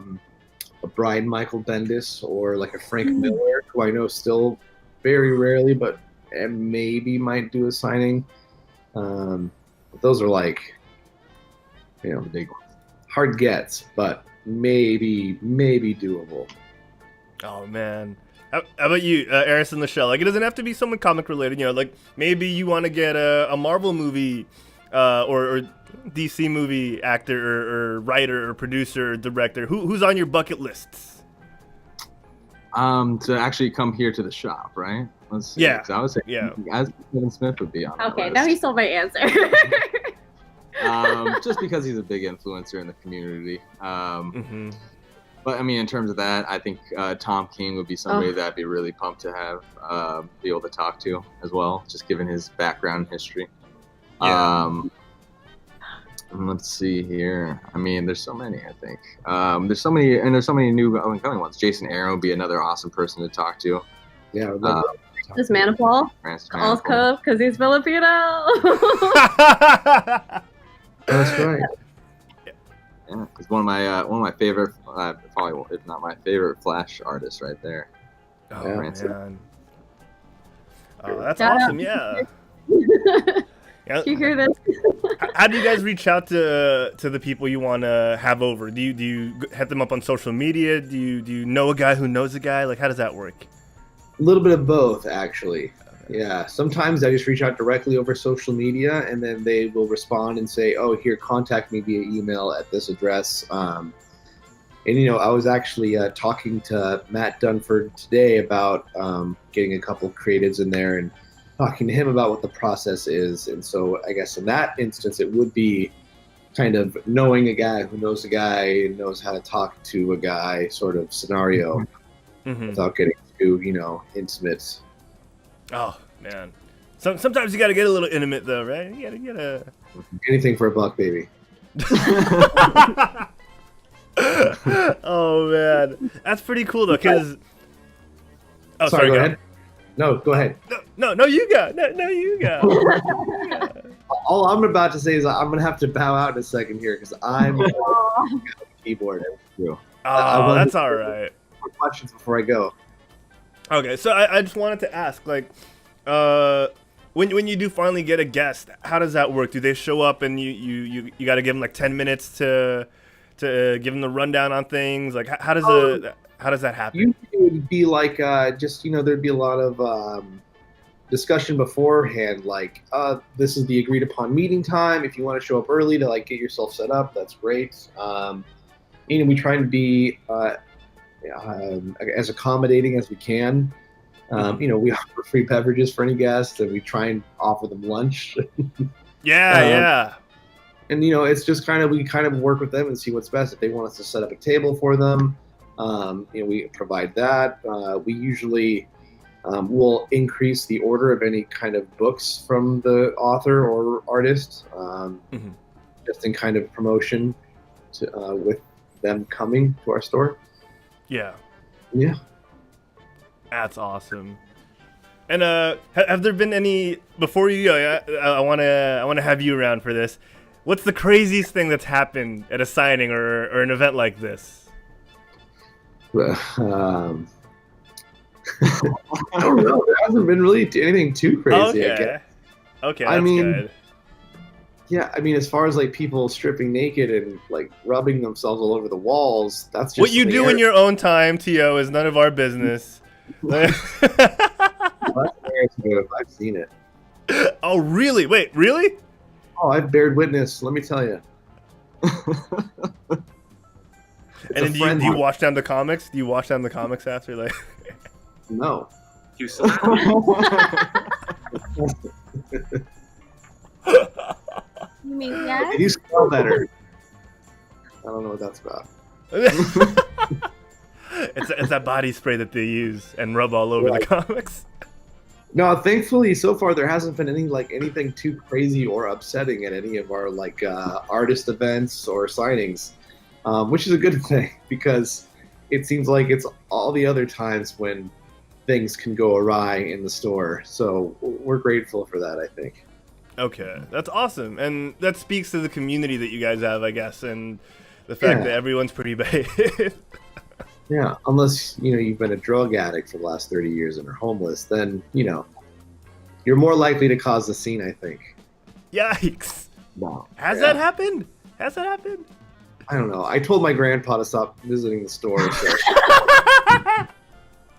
Brian Michael Bendis or like a Frank Miller, who I know still very rarely, but maybe might do a signing. But those are like, big hard gets, but maybe doable. Oh man. How about you, Eris in the Shell? Like, it doesn't have to be someone comic related. Like maybe you want to get a Marvel movie or DC movie actor or writer or producer or director. Who's on your bucket lists? To actually come here to the shop, right? Let's see. Yeah. I was saying, as Kevin Smith would be on. Okay, now he stole my answer. Just because he's a big influencer in the community. But I mean, in terms of that, I think Tom King would be somebody that I'd be really pumped to have be able to talk to as well, just given his background and history. Yeah. Let's see here. I mean, there's so many. I think there's so many new up and coming ones. Jason Aaron would be another awesome person to talk to. Yeah. This Manipul, All's Cove, because he's Filipino. That's right. Yeah, he's one of my favorite, probably if not my favorite Flash artist right there. Oh Yeah. man. Oh, that's Shout out. awesome. Yeah. Yeah. You hear this? How do you guys reach out to the people you want to have over? Do you hit them up on social media? Do you know a guy who knows a guy? Like, how does that work? A little bit of both, actually. Yeah. Sometimes I just reach out directly over social media, and then they will respond and say, "Oh, here, contact me via email at this address." And I was actually talking to Matt Dunford today about getting a couple of creatives in there and talking to him about what the process is. And so I guess in that instance, it would be kind of knowing a guy who knows a guy and knows how to talk to a guy sort of scenario without getting too, intimate. Oh man, sometimes you got to get a little intimate though, right? You gotta get a Anything for a buck, baby. Oh man, that's pretty cool though. Cause Sorry, go ahead. No, go ahead. No, you got. No, you got. All I'm about to say is I'm going to have to bow out in a second here because I'm on the keyboard. Oh, that's all right. Questions before I go. Okay, so I just wanted to ask, like, when you do finally get a guest, how does that work? Do they show up and you got to give them like 10 minutes to give them the rundown on things? Like, how does that happen? Usually it would be like there'd be a lot of discussion beforehand, like this is the agreed upon meeting time. If you want to show up early to like get yourself set up, that's great. We try to be as accommodating as we can. We offer free beverages for any guests, and we try and offer them lunch. Yeah. And it's just we kind of work with them and see what's best. If they want us to set up a table for them, we provide that. We usually will increase the order of any kind of books from the author or artist, just in kind of promotion to, with them coming to our store. Yeah. That's awesome. And have there been any before you go? I want to have you around for this. What's the craziest thing that's happened at a signing or an event like this? I don't know. There hasn't been really anything too crazy. Okay, that's good. good. Yeah, as far as like people stripping naked and like rubbing themselves all over the walls, that's just what you do in your own time. To is none of our business. I've seen it. Oh, really? Wait, really? Oh, I've bared witness. Let me tell you. And then do you watch down the comics? Do you watch down the comics after, like? No. You saw You mean yes? You smell better. I don't know what that's about. It's that body spray that they use and rub all over the comics. No, thankfully, so far there hasn't been anything too crazy or upsetting at any of our artist events or signings, which is a good thing because it seems like it's all the other times when things can go awry in the store. So we're grateful for that, I think. Okay, that's awesome, and that speaks to the community that you guys have, I guess, and the fact that everyone's pretty behaved. Yeah, unless you've been a drug addict for the last 30 years and are homeless, then you're more likely to cause a scene, I think. Yikes! Wow. Has that happened? I don't know. I told my grandpa to stop visiting the store. So.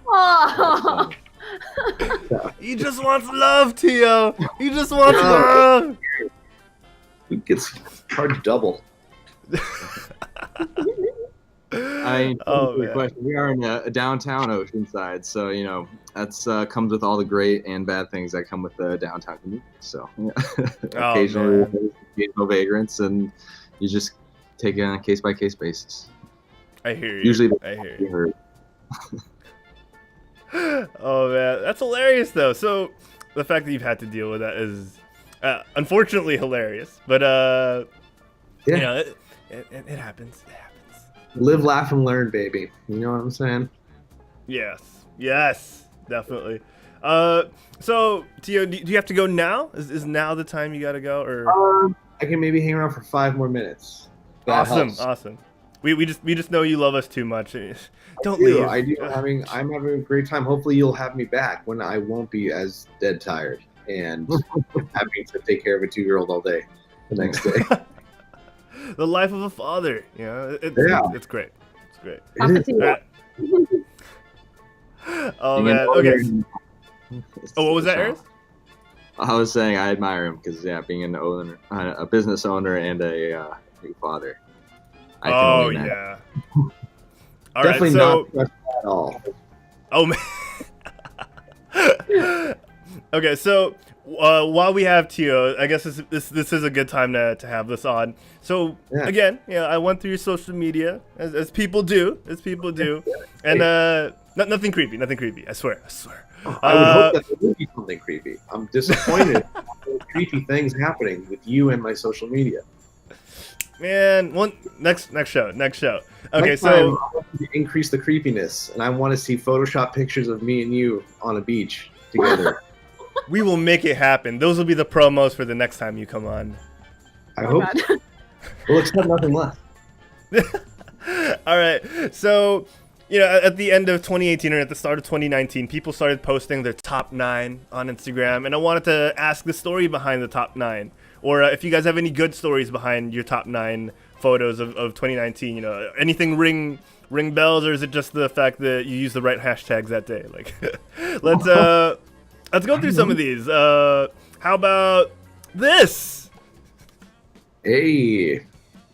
Oh. He just wants love, Tio. He just wants love. It gets hard to double. Question. We are in a downtown Oceanside, so that's comes with all the great and bad things that come with the downtown community. So occasional vagrants, and you just take it on a case by case basis. I hear you. Usually, I hear you. Hurt. Oh man, that's hilarious though. So the fact that you've had to deal with that is unfortunately hilarious, but you know, it happens. It happens. Live, laugh, and learn, baby. You know what I'm saying? Yes, definitely. So Tio, do you have to go now? Is now the time you gotta go, or? I can maybe hang around for 5 more minutes. That helps. Awesome. We just know you love us too much. Don't leave. leave. I do. I'm having a great time. Hopefully, you'll have me back when I won't be as dead tired and having to take care of a 2-year-old all day the next day. The life of a father. You know, it's great. It's great. It is. Oh man. Okay. Oh, what was that, Aris? I was saying I admire him because being an owner, a business owner, and a new father. I can only imagine. All Definitely right, so, not stressed at all. Oh man. Okay, so while we have Tio, I guess this is a good time to have this on. So again, I went through your social media as people do, and nothing creepy. I swear. I would hope that there would be something creepy. I'm disappointed with creepy things happening with you and my social media. Man, next show. Okay, next so time, I want to increase the creepiness, and I want to see Photoshop pictures of me and you on a beach together. We will make it happen. Those will be the promos for the next time you come on. I hope. So. We'll expect nothing less. All right, so. You know, at the end of 2018 or at the start of 2019, people started posting their top 9 on Instagram, and I wanted to ask the story behind the top 9, or if you guys have any good stories behind your top 9 photos of 2019. You know, anything ring bells, or is it just the fact that you used the right hashtags that day? Like, let's go through some of these. How about this? Hey,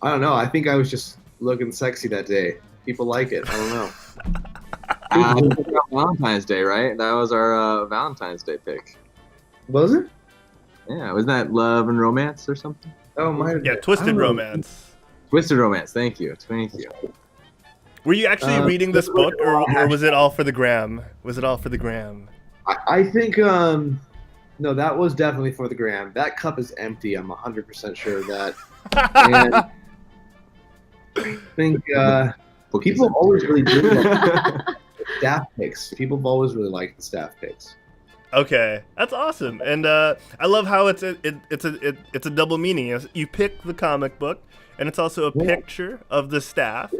I don't know. I think I was just looking sexy that day. People like it. I don't know. Valentine's Day, right? That was our Valentine's Day pick. Was it? Yeah, wasn't that Love and Romance or something? Oh my. Yeah, Twisted Romance. Twisted Romance. Thank you. Were you actually reading this book, or was it all for the gram? I think no, that was definitely for the gram. That cup is empty. I'm 100% sure of that. And I think people have always really do like staff picks. People have always really liked the staff picks. Okay, that's awesome, and I love how it's a double meaning. You pick the comic book, and it's also a picture of the staff.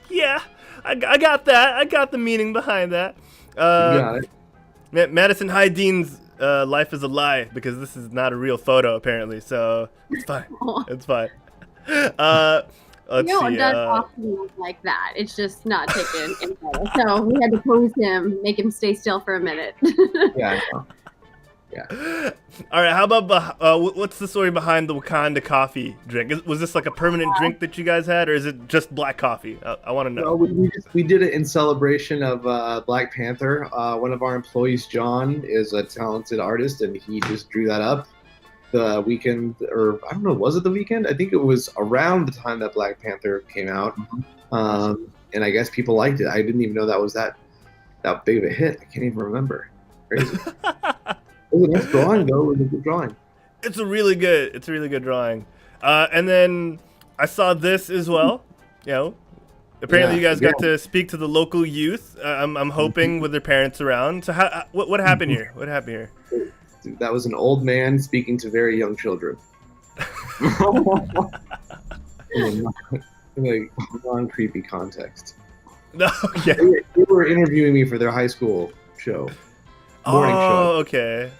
Yeah, I got that. I got the meaning behind that. You got it. Madison Hydene's life is a lie because this is not a real photo apparently, so it's fine. It's fine. Let's see. Does often look like that. It's just not taken in photo. So we had to pose him, make him stay still for a minute. Yeah, I know. Yeah. All right. How about what's the story behind the Wakanda coffee drink? Was this like a permanent drink that you guys had, or is it just black coffee? I want to know. No, we did it in celebration of Black Panther. One of our employees, John, is a talented artist, and he just drew that up the weekend, or I don't know, was it the weekend? I think it was around the time that Black Panther came out, and I guess people liked it. I didn't even know that was that big of a hit. I can't even remember. Crazy. It was a nice drawing, though. It was a good drawing. It's a really good drawing. And then I saw this as well. You know, apparently you guys got to speak to the local youth. I'm hoping with their parents around. So what happened here? What happened here? That was an old man speaking to very young children. In a non-creepy context. Okay. They were interviewing me for their high school show. Morning show. Okay.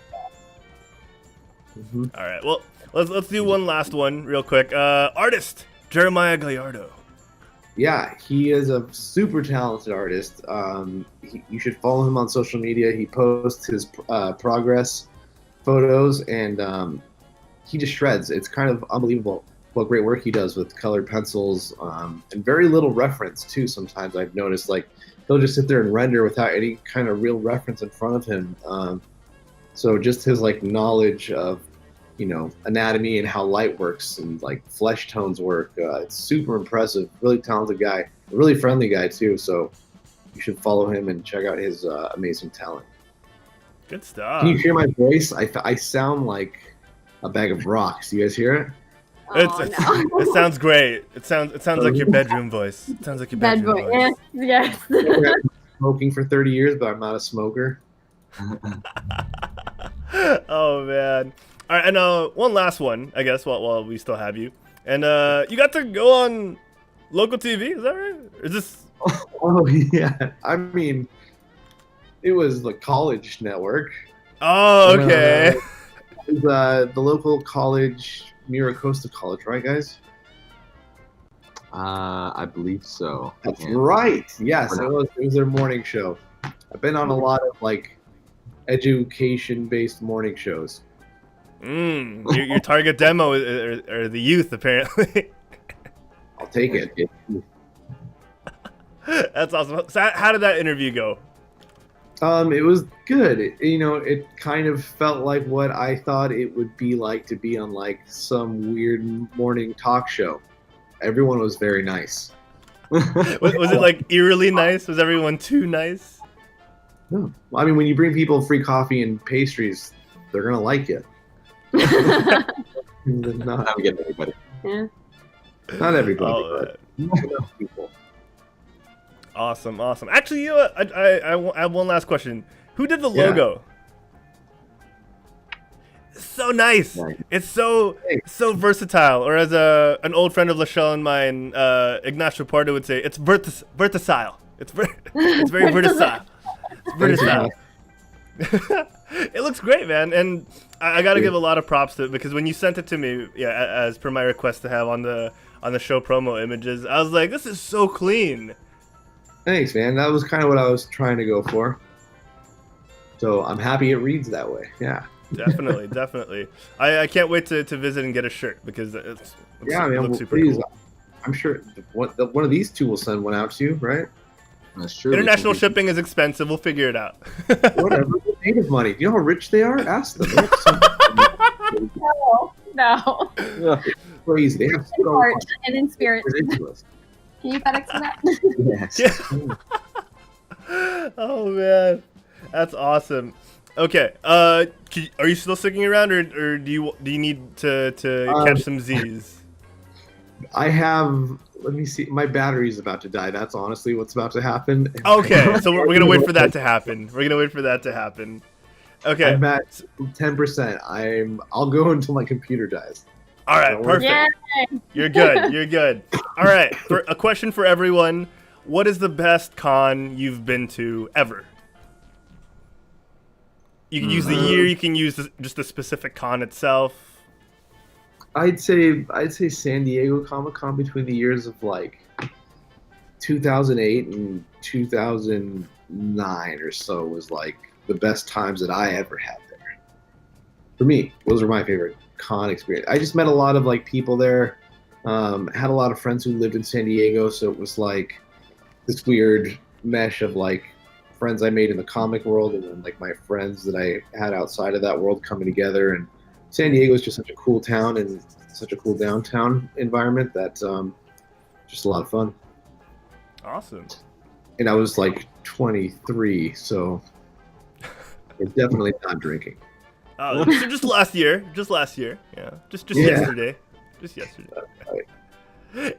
Mm-hmm. All right. Well, let's do one last one real quick. Artist Jeremiah Gallardo. Yeah, he is a super talented artist. You should follow him on social media. He posts his progress photos, and he just shreds. It's kind of unbelievable what great work he does with colored pencils, and very little reference too. Sometimes I've noticed, like, he'll just sit there and render without any kind of real reference in front of him. So just his like knowledge of anatomy and how light works and like flesh tones work. It's super impressive. Really talented guy, a really friendly guy too. So you should follow him and check out his amazing talent. Good stuff. Can you hear my voice? I sound like a bag of rocks. Do you guys hear it? No. It sounds great. It sounds like your bedroom voice. It sounds like your bedroom voice. Yes. Smoking for 30 years, but I'm not a smoker. Oh man! All right, and one last one, I guess, while we still have you, and you got to go on local TV. Is that right? Is this? Oh yeah. I mean, it was the college network. Oh, okay. It was, the local college, Mira Costa College, right, guys? I believe so. That's right. Yes, it was their morning show. I've been on a lot of like education-based morning shows. Your target demo are the youth, apparently. I'll take it. That's awesome. So how did that interview go? It was good. It kind of felt like what I thought it would be like to be on like some weird morning talk show. Everyone was very nice. Was it like eerily nice? Was everyone too nice? No. I mean, when you bring people free coffee and pastries, they're gonna like you. Not everybody. Yeah. Not everybody, but enough people. Awesome. Actually, you know what? I have one last question. Who did the logo? It's so nice. It's so versatile. Or as an old friend of Lachelle and mine, Ignacio Pardo would say, it's versatile. It's very versatile. It's versatile. It looks great, man. And I got to give a lot of props to it, because when you sent it to me, as per my request to have on the show promo images, I was like, this is so clean. Thanks, man. That was kind of what I was trying to go for. So I'm happy it reads that way. Yeah. Definitely. I can't wait to visit and get a shirt, because it looks super please, cool. I'm sure one of these two will send one out to you, right? That's true. International shipping is expensive. We'll figure it out. Whatever. They made of money. Do you know how rich they are? Ask them. No. Crazy. They have so Heart much. and in spirit. Ridiculous. Can you FedEx that? Yes. Oh man, that's awesome. Okay, are you still sticking around, or do you need to catch some Z's? I have. Let me see. My battery's about to die. That's honestly what's about to happen. Okay, so we're gonna wait for that to happen. Okay. I'm at 10%. I'll go until my computer dies. All right, perfect. Yay. You're good. All right, a question for everyone. What is the best con you've been to ever? You can use the year, you can use just the specific con itself. I'd say San Diego Comic-Con between the years of like 2008 and 2009 or so was like the best times that I ever had there. For me, those are my favorite con experience. I just met a lot of like people there. Had a lot of friends who lived in San Diego, so it was like this weird mesh of like friends I made in the comic world and then like my friends that I had outside of that world coming together. And San Diego is just such a cool town and such a cool downtown environment that just a lot of fun. Awesome. And I was like 23, so it's definitely not drinking. Oh, so just last year. Yeah, just yesterday.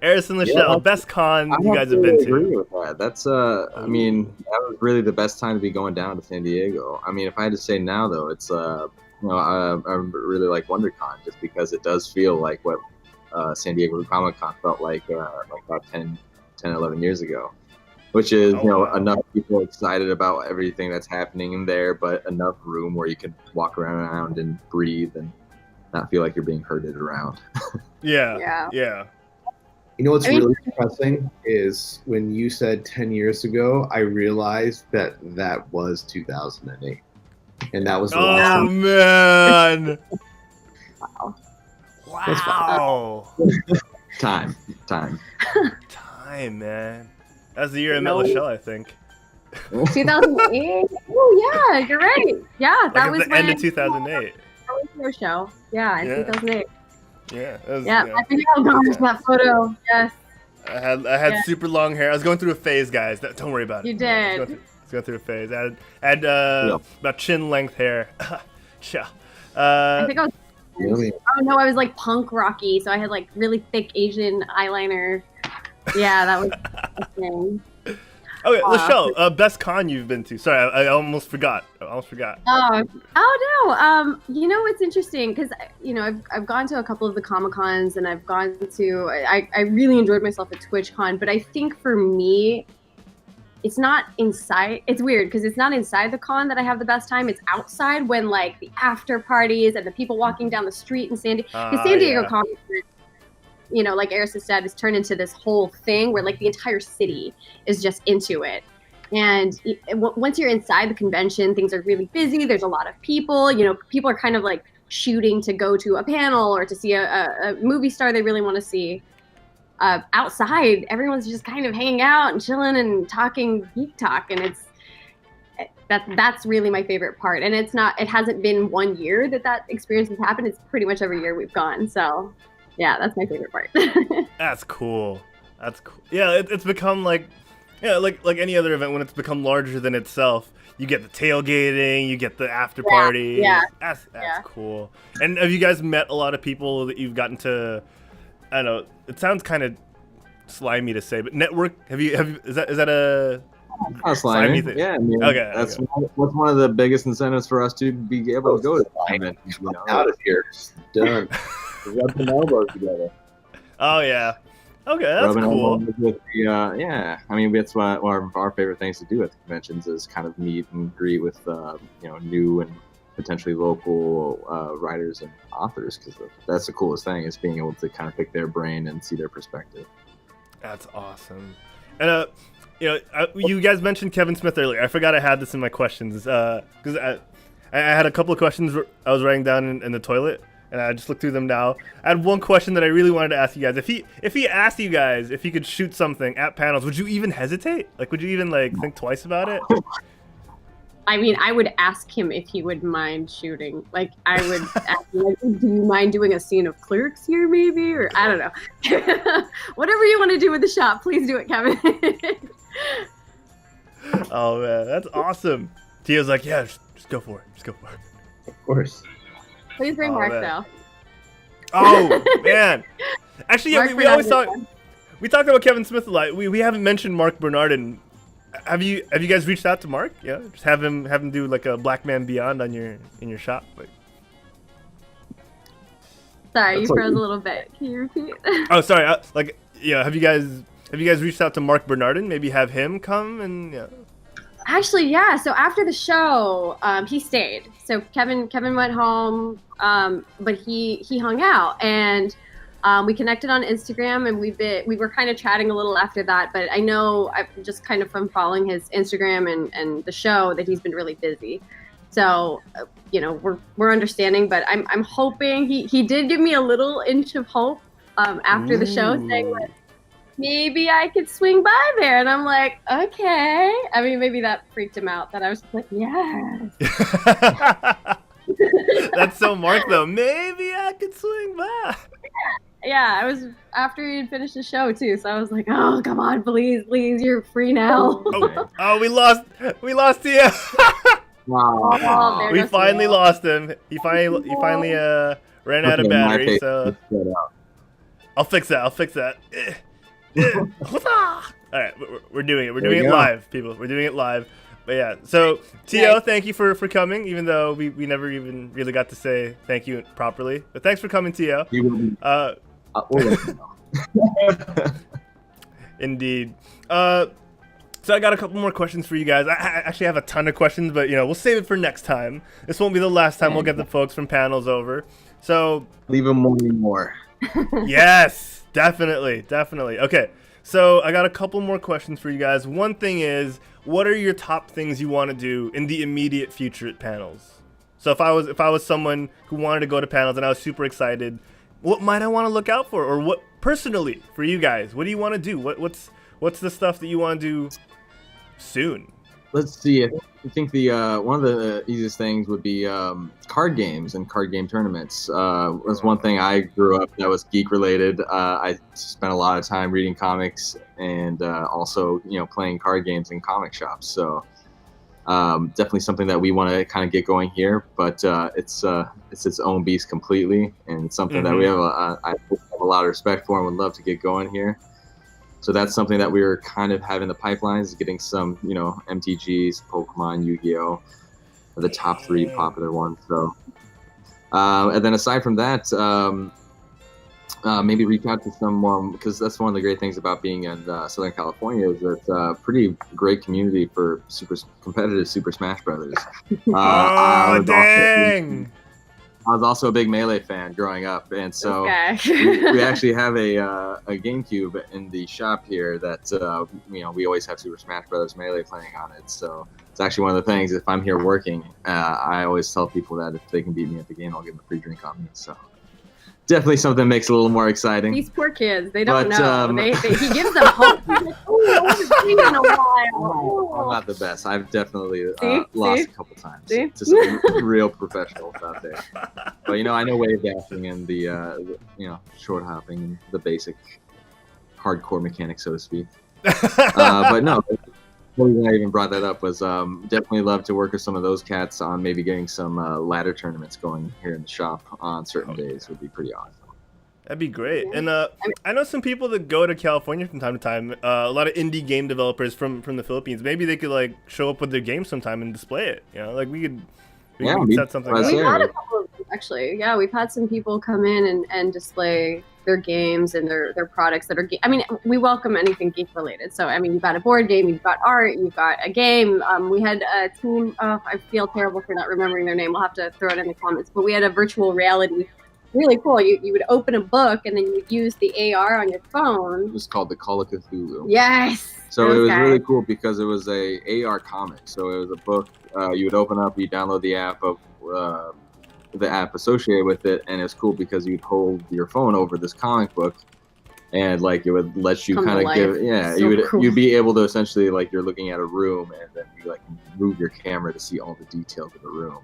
Harrison Lachelle, best con you guys have been to. Agree with that. That's I mean, that was really the best time to be going down to San Diego. I mean, if I had to say now though, it's I really like WonderCon just because it does feel like what San Diego Comic-Con felt like about 10, 11 years ago. Which is, enough people excited about everything that's happening in there, but enough room where you can walk around and breathe and not feel like you're being herded around. Yeah. You know what's really depressing is when you said 10 years ago, I realized that was 2008. And that was the last time. Oh, man. Wow. Time, man. That's the year I met Lachelle, I think. 2008? Oh, yeah, you're right. Yeah, that was the end of 2008. radio show. Yeah, in 2008. Yeah. I think oh gosh, that photo. Yes. I had super long hair. I was going through a phase, guys. Don't worry about it. You did. I was going through a phase. I had about chin length hair. I think I was. Really? Oh no, I was like punk rocky, so I had like really thick Asian eyeliner. Yeah, that was the thing. Okay, Lachelle, best con you've been to? Sorry, I almost forgot. Oh no. You know what's interesting? Because I've gone to a couple of the Comic-Cons, and I've gone to. I really enjoyed myself at TwitchCon, but I think for me, it's not inside. It's weird because it's not inside the con that I have the best time. It's outside when like the after parties and the people walking down the street in San Diego. Because San Diego Comic, like Eris has said, is turned into this whole thing where like the entire city is just into it. And once you're inside the convention, things are really busy. There's a lot of people. People are kind of like shooting to go to a panel or to see a movie star they really want to see. Outside, everyone's just kind of hanging out and chilling and talking geek talk, and that's really my favorite part. And it hasn't been 1 year that experience has happened. It's pretty much every year we've gone. So yeah, that's my favorite part. That's cool. Yeah, it's become like any other event when it's become larger than itself. You get the tailgating, you get the after party. Yeah. That's cool. And have you guys met a lot of people that you've gotten to? I don't know. It sounds kind of slimy to say, but network. Is that a slimy thing? Yeah. I mean, okay. That's one of the biggest incentives for us to be able to go to the convention. Out of here, done. Rub some elbows together. Oh yeah. Okay, that's cool. Yeah, I mean that's one of our favorite things to do at the conventions is kind of meet and greet with new and potentially local writers and authors, because that's the coolest thing is being able to kind of pick their brain and see their perspective. That's awesome. And you guys mentioned Kevin Smith earlier. I forgot I had this in my questions because I had a couple of questions I was writing down in the toilet, and I just looked through them now. I had one question that I really wanted to ask you guys. If he asked you guys if he could shoot something at panels, would you even hesitate? Like, would you even think twice about it? I mean, I would ask him if he would mind shooting. Like, I would ask him, like, do you mind doing a scene of Clerks here, maybe? Or, I don't know. Whatever you want to do with the shop, please do it, Kevin. Oh, man, that's awesome. Tia's like, yeah, just go for it. Just go for it. Of course. Please bring Mark, though. Oh, man. Actually, yeah, we always talk. We talked about Kevin Smith a lot. We haven't mentioned Mark Bernardin. Have you guys reached out to Mark? Yeah, just have him do like a Black Man Beyond in your shop. Sorry, you froze a little bit. Can you repeat? Oh, sorry. Have you guys reached out to Mark Bernardin? Maybe have him come and yeah. Actually, yeah. So after the show, he stayed. So Kevin went home, but he hung out, and we connected on Instagram, and we were kind of chatting a little after that. But I know just kind of from following his Instagram and the show that he's been really busy. So we're understanding, but I'm hoping he did give me a little inch of hope after the show, saying like, maybe I could swing by there. And I'm like, okay. I mean, maybe that freaked him out that I was like, yes. That's so Mark, though. Maybe I could swing by. Yeah, I was after he had finished the show, too. So I was like, oh, come on, please, you're free now. Oh, we lost Tia. Wow. We finally lost him. He finally ran out of battery, so I'll fix that. All right, we're doing it. We're doing it live, people. We're doing it live. But yeah, so Tio, thank you for coming, even though we never even really got to say thank you properly. But thanks for coming, Tio. Indeed. So I got a couple more questions for you guys. I actually have a ton of questions, but we'll save it for next time. This won't be the last time we'll get the folks from panels over. So leave them wanting more. Yes, definitely. Okay, so I got a couple more questions for you guys. One thing is, what are your top things you want to do in the immediate future at panels? So if I was someone who wanted to go to panels and I was super excited, what might I want to look out for? Or what personally for you guys, what do you want to do? What's the stuff that you want to do soon? Let's see. think the one of the easiest things would be card games and card game tournaments. Was one thing I grew up that was geek related. I spent a lot of time reading comics and also playing card games in comic shops. So definitely something that we want to kind of get going here. But it's its own beast completely, and it's something that we have I have a lot of respect for and would love to get going here. So that's something that we were kind of having the pipelines, is getting some, MTGs, Pokemon, Yu-Gi-Oh, are the top 3 popular ones. So, and then aside from that, maybe reach out to someone, because that's one of the great things about being in Southern California is it's a pretty great community for competitive Super Smash Brothers. Dang! I was also a big Melee fan growing up, and so we actually have a GameCube in the shop here that we always have Super Smash Brothers Melee playing on it. So it's actually one of the things. If I'm here working, I always tell people that if they can beat me at the game, I'll give them a free drink on me. So definitely something that makes it a little more exciting. These poor kids, they don't know. He gives them hope. He's like, oh, I haven't seen in a while. I'm not the best. I've definitely lost a couple times See? to some real professionals out there. But I know wave dashing and the short hopping and the basic hardcore mechanics, so to speak. But no, the reason I even brought that up was definitely love to work with some of those cats on maybe getting some ladder tournaments going here in the shop on certain days. Would be pretty awesome. That'd be great. And I know some people that go to California from time to time. A lot of indie game developers from the Philippines. Maybe they could show up with their game sometime and display it. We could set something up. We've had a couple of them, actually. Yeah, we've had some people come in and display their games and their products that are we welcome anything geek related. So you've got a board game, you've got art, you've got a game. We had a team, I feel terrible for not remembering their name, we'll have to throw it in the comments, but we had a virtual reality, really cool. You would open a book and then you would use the AR on your phone. It was called the Call of Cthulhu. Yes. So it was really cool because it was a AR comic. So it was a book you would open up, you download the app of the app associated with it, and it's cool because you'd hold your phone over this comic book, and it would let you kind of you'd be able to essentially you're looking at a room, and then you move your camera to see all the details of the room.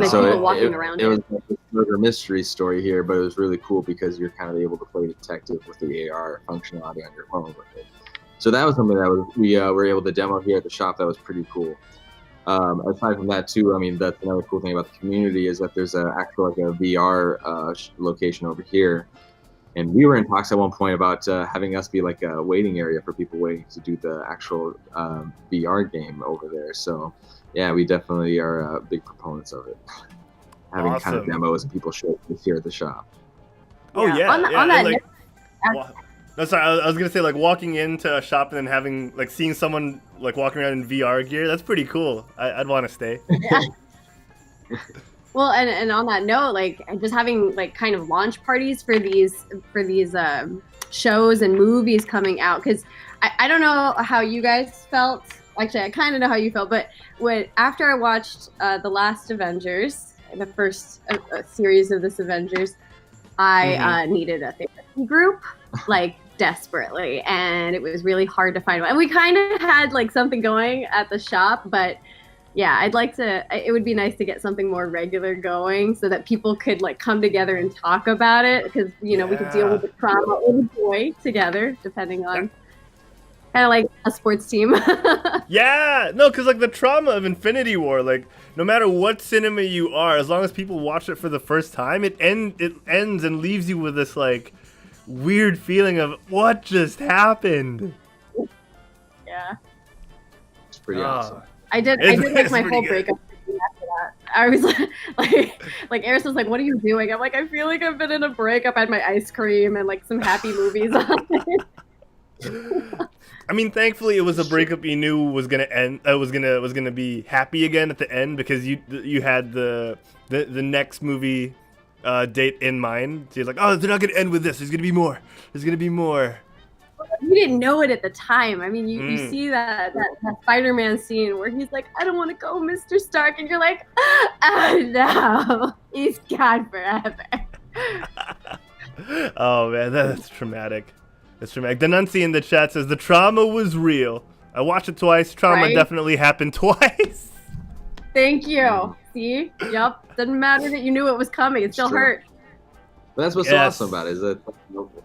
So people walking around it was like this murder mystery story here, but it was really cool because you're kind of able to play detective with the AR functionality on your phone with it. So that was something that we were able to demo here at the shop. That was pretty cool. Aside from that too, that's another cool thing about the community is that there's a VR location over here, and we were in talks at one point about having us be a waiting area for people waiting to do the actual VR game over there. So yeah, we definitely are big proponents of it, having kind of demos and people show us here at the shop. Oh yeah, on that no, sorry, I was gonna say walking into a shop and then having seeing someone walking around in VR gear. That's pretty cool. I'd want to stay. Yeah. Well, and on that note, just having kind of launch parties for these shows and movies coming out, because I don't know how you guys felt. Actually, I kind of know how you felt, but after I watched the last Avengers, the first series of this Avengers, I needed a therapy group. Desperately, and it was really hard to find one. And we kind of had something going at the shop, but yeah, it would be nice to get something more regular going so that people could come together and talk about it, because we could deal with the trauma or the joy together, depending on kind of like a sports team. Yeah, no, because the trauma of Infinity War, no matter what cinema you are, as long as people watch it for the first time, it ends and leaves you with this weird feeling of what just happened. Yeah, it's pretty awesome. I did my whole breakup after that. I was Eris was what are you doing? I'm I feel like I've been in a breakup. I had my ice cream and some happy movies on it. Thankfully it was a breakup you knew was gonna end. Was gonna be happy again at the end, because you had the next movie date in mind. So you're oh, they're not gonna end with this. There's gonna be more. You didn't know it at the time. You see that Spider-Man scene where he's I don't want to go, Mr. Stark, and you're oh no, he's gone forever. Oh man, that's traumatic. That's traumatic. The Nuncy in the chat says the trauma was real. I watched it twice. Trauma definitely happened twice. Thank you. See? Yep. Doesn't matter that you knew it was coming. It still Sure. hurt. But that's what's so awesome about it, is that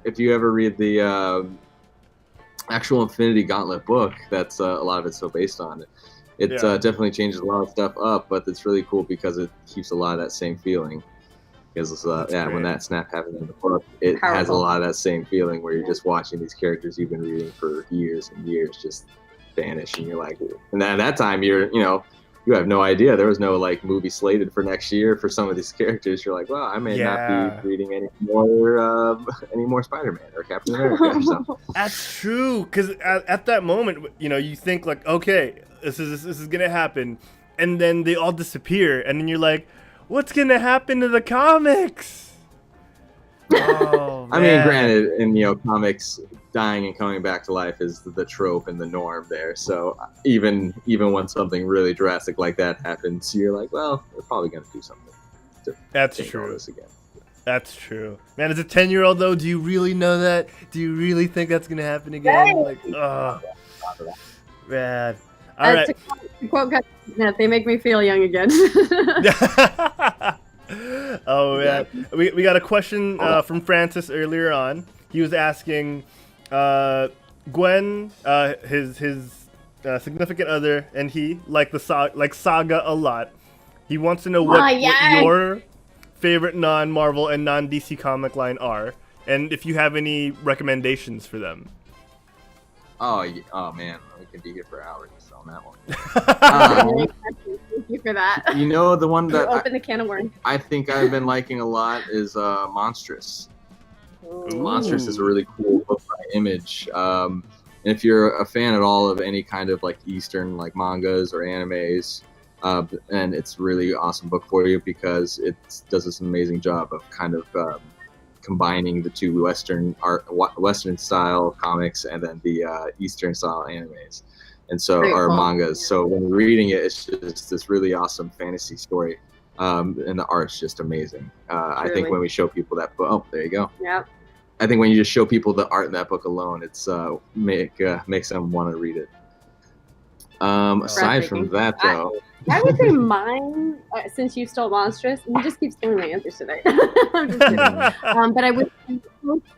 if you ever read the actual Infinity Gauntlet book, that's a lot of it's so based on it. It definitely changes a lot of stuff up, but it's really cool because it keeps a lot of that same feeling. Because when that snap happened in the book, it has a lot of that same feeling where you're just watching these characters you've been reading for years and years just vanish, and you're like, and at that time you have no idea. There was no like movie slated for next year for some of these characters. You're like, well, I may not be reading any more Spider-Man or Captain America. So. That's true, because at that moment, you think like, okay, this is gonna happen, and then they all disappear, and then you're like, what's gonna happen to the comics? Oh, I mean, granted, in comics, dying and coming back to life is the trope and the norm there. So even when something really drastic like that happens, you're like, well, they're probably gonna do something. That's true. This again. That's true, man. As a 10-year-old though, do you really know that? Do you really think that's gonna happen again? Like, oh, man. All right. To quote Captain Smith, they make me feel young again. Oh man, we got a question from Francis earlier on. He was asking Gwen, his significant other, and he like Saga a lot. He wants to know what your favorite non-Marvel and non-DC comic line are, and if you have any recommendations for them. Oh man, we could be here for hours on that one. Thank you for that. The one that open the can of worms. I think I've been liking a lot is Monstrous. Ooh. Monstrous is a really cool book by Image. And if you're a fan at all of any kind of like Eastern like mangas or animes, and it's a really awesome book for you because it does this amazing job of kind of combining the two Western style comics and then the Eastern style animes, and so our mangas. So when you're reading it, it's just this really awesome fantasy story, and the art's just amazing. I think when we show people that book, there you go. Yep. I think when you just show people the art in that book alone, it's makes them want to read it. Aside from that, though, I would say mine, since you stole Monstrous, you just keep stealing my answers today. I'm just kidding. But I would say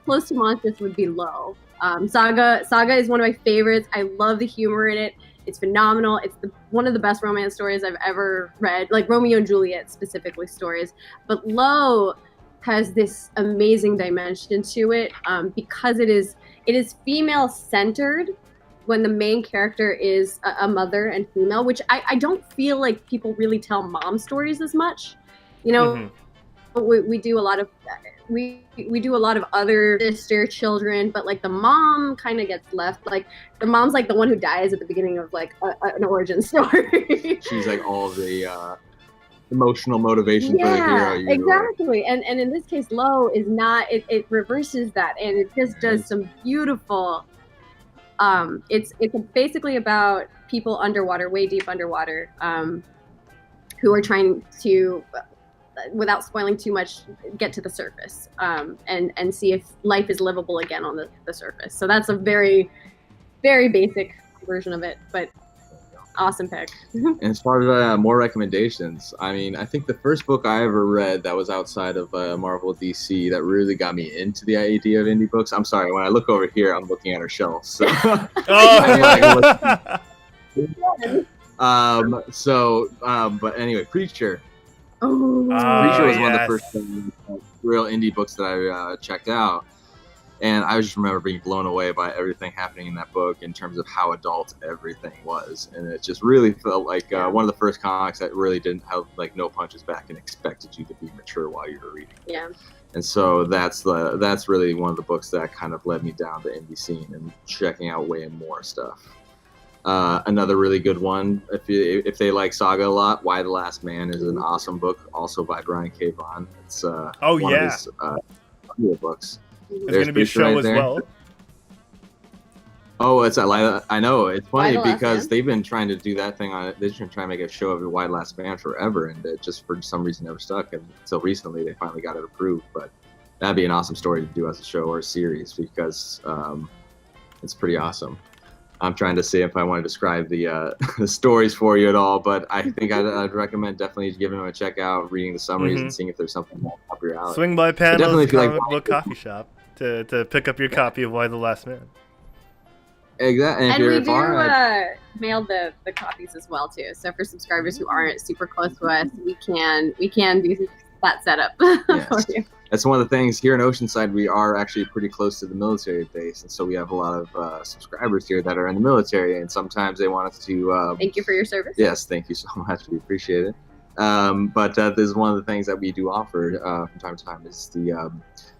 close to Monstrous would be Low. Saga is one of my favorites. I love the humor in it. It's phenomenal. It's one of the best romance stories I've ever read, like Romeo and Juliet specifically stories. But Low has this amazing dimension to it because it is female centered when the main character is a mother and female, which I don't feel like people really tell mom stories as much. We do a lot of we do a lot of other sister children, but like the mom kind of gets left. Like the mom's like the one who dies at the beginning of like an origin story. She's like all the emotional motivation for the hero. Exactly. And in this case, Low is not. It reverses that, and it just does some beautiful. It's basically about people underwater, way deep underwater, who are trying to, without spoiling too much, get to the surface and see if life is livable again on the surface. So that's a very, very basic version of it, but awesome pick. And as far as more recommendations, I mean, I think the first book I ever read that was outside of Marvel DC that really got me into the idea of indie books. I'm sorry, when I look over here, I'm looking at her shelf. So, but anyway, Preacher. Preacher was one of the first real indie books that I checked out. And I just remember being blown away by everything happening in that book in terms of how adult everything was. And it just really felt like one of the first comics that really didn't have like no punches back and expected you to be mature while you were reading. Yeah. And so that's really one of the books that kind of led me down the indie scene and checking out way more stuff. Another really good one, if they like Saga a lot, Why the Last Man is an awesome book, also by Brian K. Vaughan. It's one of his books. There's going to be a show as well. Oh, I know. It's funny because they've been trying to do that thing on it. They've been trying to make a show of the Why the Last Man forever, and it just for some reason never stuck. And until recently, they finally got it approved. But that'd be an awesome story to do as a show or a series because it's pretty awesome. I'm trying to see if I want to describe the the stories for you at all, but I think I'd recommend definitely giving them a check out, reading the summaries, and seeing if there's something more up your alley. Swing by definitely Panel's feel comic book coffee shop to pick up your copy of Why the Last Man. Exactly. And we do mail the copies as well too. So for subscribers who aren't super close to us, we can do that setup for you. That's one of the things here in Oceanside. We are actually pretty close to the military base, and so we have a lot of subscribers here that are in the military, and sometimes they want us to. Thank you for your service. Yes, thank you so much. We appreciate it. But this is one of the things that we do offer from time to time is the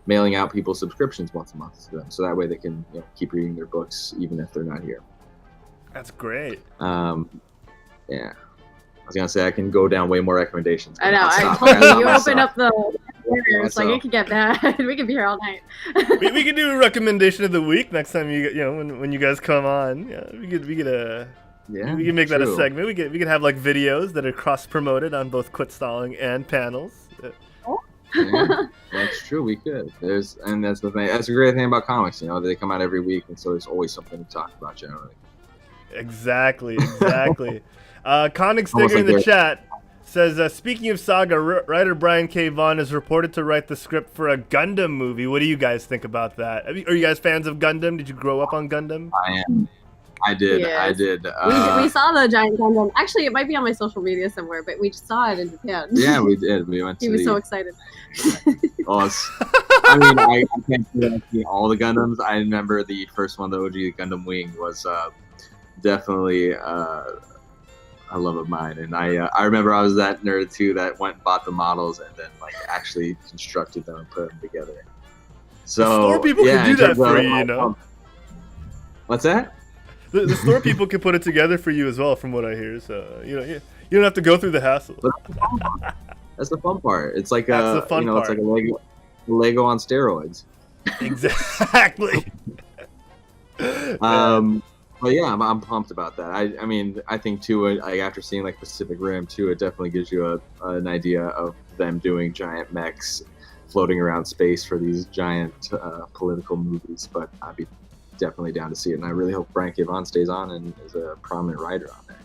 mailing out people subscriptions once a month to them, so that way they can keep reading their books even if they're not here. That's great. Yeah. I was gonna say I can go down way more recommendations. I know. I told you open up the it's like it could get bad. We could be here all night. we could do a recommendation of the week next time when you guys come on. Yeah, we could we can make that a segment. We could have like videos that are cross promoted on both Quit Stalling and Panels. Yeah, that's true. We could. And that's the thing. That's a great thing about comics. They come out every week, and so there's always something to talk about generally. Exactly. Conic Sticker in the chat says, speaking of Saga, writer Brian K. Vaughan is reported to write the script for a Gundam movie. What do you guys think about that? Are you guys fans of Gundam? Did you grow up on Gundam? I am. I did. Yes. I did. We saw the giant Gundam. Actually, it might be on my social media somewhere, but we just saw it in Japan. Yeah, we did. We went to He was so excited. I mean, I can't say I've seen all the Gundams. I remember the first one, the OG Gundam Wing, was definitely a love of mine. And I remember I was that nerd too that went and bought the models and then like actually constructed them and put them together. So the store people can do that for you, What's that? The store people can put it together for you as well, from what I hear. So you don't have to go through the hassle. That's the fun part. It's like It's like a Lego on steroids. Exactly. But yeah, I'm pumped about that. I mean, I think too, like after seeing like Pacific Rim too, it definitely gives you an idea of them doing giant mechs floating around space for these giant political movies. But I'd be definitely down to see it, and I really hope Brian K. Vaughan stays on and is a prominent writer on there.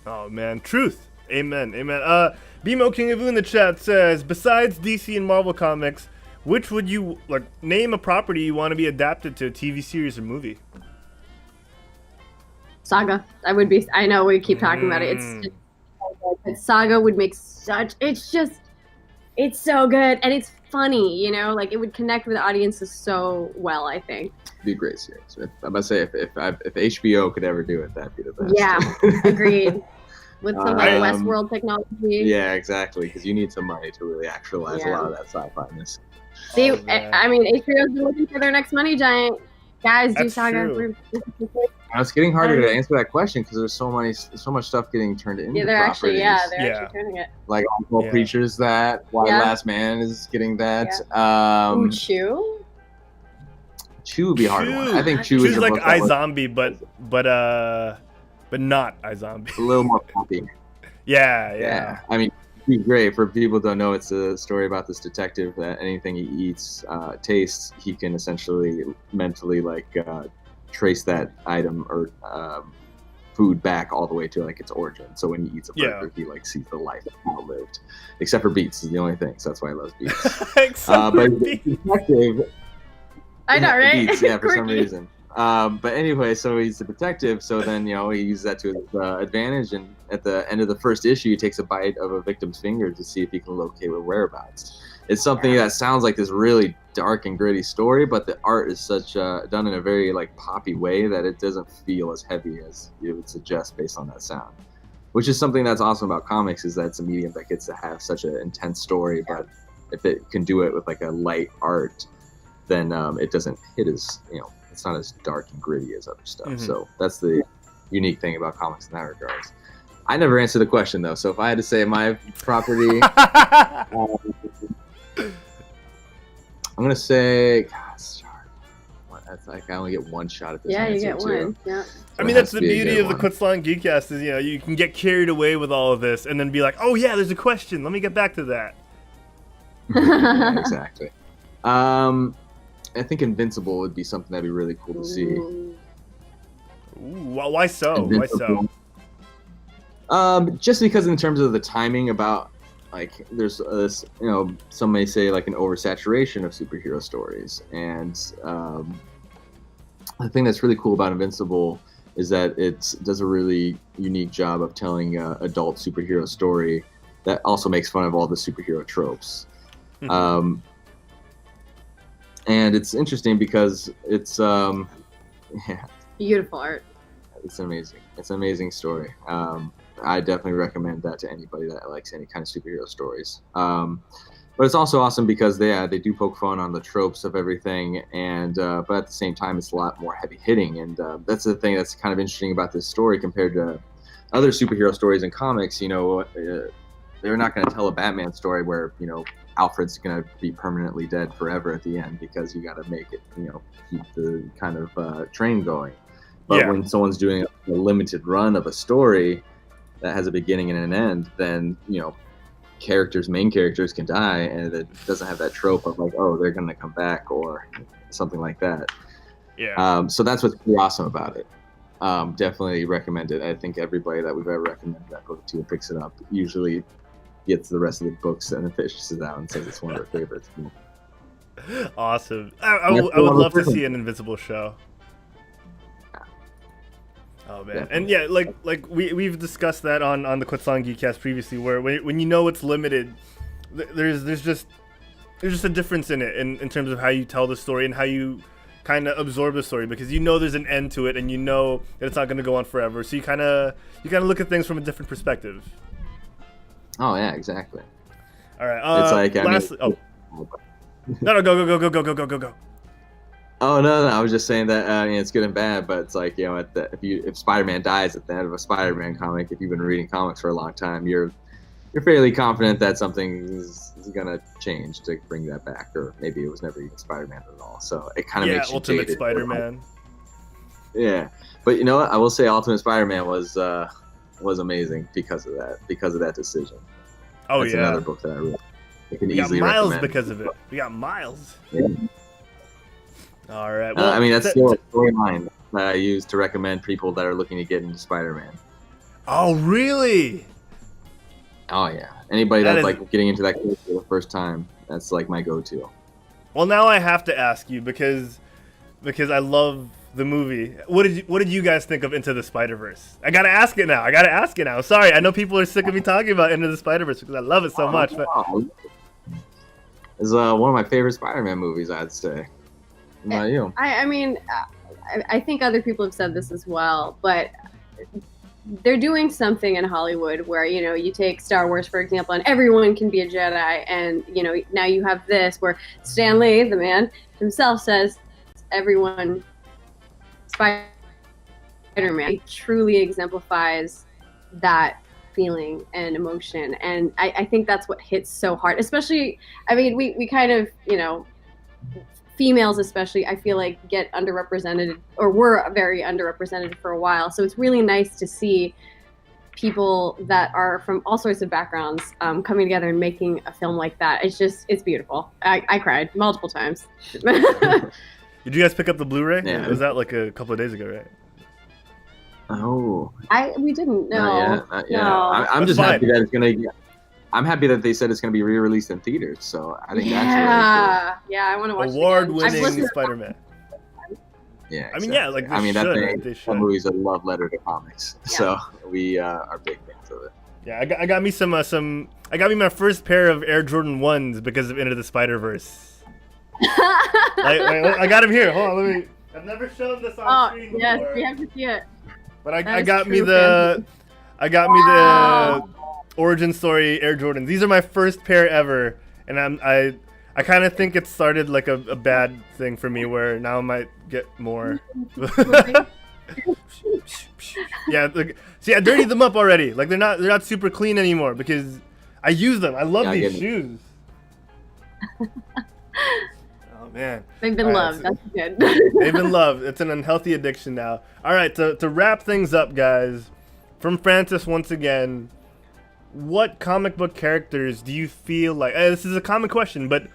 Oh man, truth. Amen. BMO King of Vu in the chat says, besides DC and Marvel comics, which would you name a property you want to be adapted to a TV series or movie? Saga. I know we keep talking about it. But Saga would make it's so good and it's funny, it would connect with audiences so well, I think. It'd be a great series. I'm about to say if HBO could ever do it, that'd be the best. Yeah, agreed. With some Westworld technology. Yeah, exactly, because you need some money to really actualize a lot of that sci-fi-ness. See, I mean, HBO's been looking for their next money giant. Guys, do Saga. It's getting harder to answer that question because there's so much stuff getting turned into properties. They're actually turning it. Like Uncle Preacher's that. Why Last Man is getting that. Yeah. Chew? Chew would be a hard one. I think Chew is like iZombie, but not iZombie. A little more poppy. Yeah. I mean, he's great. For people who don't know, it's a story about this detective that anything he eats, tastes, he can essentially mentally trace that item or food back all the way to its origin. So when he eats a burger, he sees the life that outlived. Except for Beets is the only thing. So that's why he loves Beets. But detective. I know, right? Beets, for some reason. But anyway, so he's a detective. So then he uses that to his advantage, and at the end of the first issue, he takes a bite of a victim's finger to see if he can locate their whereabouts. It's something that sounds like this really dark and gritty story, but the art is done in a very poppy way that it doesn't feel as heavy as it would suggest based on that sound. Which is something that's awesome about comics, is that it's a medium that gets to have such an intense story, but if it can do it with a light art, then it doesn't hit as it's not as dark and gritty as other stuff. Mm-hmm. So that's the unique thing about comics in that regard. I never answered the question though, so if I had to say my property, I'm gonna say, that's I only get one shot at this. Yeah, you get one. Yeah. So I mean, that's the beauty of the Quit Stalling Geekcast is you can get carried away with all of this and then be like, oh yeah, there's a question. Let me get back to that. Yeah, exactly. I think Invincible would be something that'd be really cool to see. Ooh, why so? Why so? Just because in terms of the timing about, like, there's this, some may say like an oversaturation of superhero stories. And the thing that's really cool about Invincible is that it does a really unique job of telling an adult superhero story that also makes fun of all the superhero tropes. And it's interesting because it's, Beautiful art. It's amazing. It's an amazing story. I definitely recommend that to anybody that likes any kind of superhero stories. But it's also awesome because they do poke fun on the tropes of everything, and but at the same time, it's a lot more heavy hitting, and that's the thing that's kind of interesting about this story compared to other superhero stories in comics. They're not going to tell a Batman story where Alfred's going to be permanently dead forever at the end, because you got to make it keep the kind of train going. But when someone's doing a limited run of a story that has a beginning and an end, then main characters can die, and it doesn't have that trope of like, oh, they're gonna come back or something like that. So that's what's pretty awesome about it. Definitely recommend it. I think everybody that we've ever recommended that book to and picks it up usually gets the rest of the books and then finishes it out and says it's one of their favorites. Awesome. I would love to see an Invincible show. Oh man, and like we've discussed that on the Quetzalcoatl Geekcast previously, where when it's limited, there's just a difference in it in terms of how you tell the story and how you kind of absorb the story, because there's an end to it and that it's not going to go on forever, so you kind of look at things from a different perspective. Oh yeah, exactly. All right. It's like go. Oh no! I was just saying that it's good and bad, but it's like if Spider-Man dies at the end of a Spider-Man comic, if you've been reading comics for a long time, you're fairly confident that something is gonna change to bring that back, or maybe it was never even Spider-Man at all. So it kind of makes you Ultimate jaded. Spider-Man. Yeah, but you know what? I will say Ultimate Spider-Man was amazing because of that decision. That's another book that I read. We got Miles because of it. We got Miles. Yeah. All right. Well, that's still a storyline that I use to recommend people that are looking to get into Spider-Man. Oh, really? Oh, yeah. Anybody that's like getting into that character for the first time, that's like my go-to. Well, now I have to ask you because I love the movie. What did you guys think of Into the Spider-Verse? I gotta ask it now. Sorry, I know people are sick of me talking about Into the Spider-Verse because I love it so much. But it's one of my favorite Spider-Man movies, I'd say. What about you? I think other people have said this as well, but they're doing something in Hollywood where, you take Star Wars, for example, and everyone can be a Jedi. And, now you have this where Stan Lee, the man himself, says everyone Spider-Man. It truly exemplifies that feeling and emotion. And I think that's what hits so hard, especially, we kind of, females especially, I feel like get underrepresented, or were very underrepresented for a while. So it's really nice to see people that are from all sorts of backgrounds coming together and making a film like that. It's beautiful. I cried multiple times. Did you guys pick up the Blu-ray? Yeah. It was out like a couple of days ago, right? Oh. We didn't know. Not yet. No. I'm just happy that it's gonna. I'm happy that they said it's gonna be re-released in theaters. So I think that's really cool. Yeah, I want to watch award-winning Spider-Man. Yeah. Exactly. That movie's a love letter to comics. Yeah. So we are big fans of it. Yeah, I got me some. I got me my first pair of Air Jordan 1s because of Into the Spider-Verse. I got him here. Hold on, I've never shown this on screen before. Yes, we have to see it. But I got me the Origin Story Air Jordans. These are my first pair ever, and I kind of think it started like a bad thing for me, where now I might get more. Yeah, see, I dirtied them up already. Like they're not super clean anymore because I use them. I love these shoes. Oh man, they've been loved. That's good. They've been loved. It's an unhealthy addiction now. All right, to wrap things up, guys, from Francis once again. What comic book characters do you feel like? This is a common question, but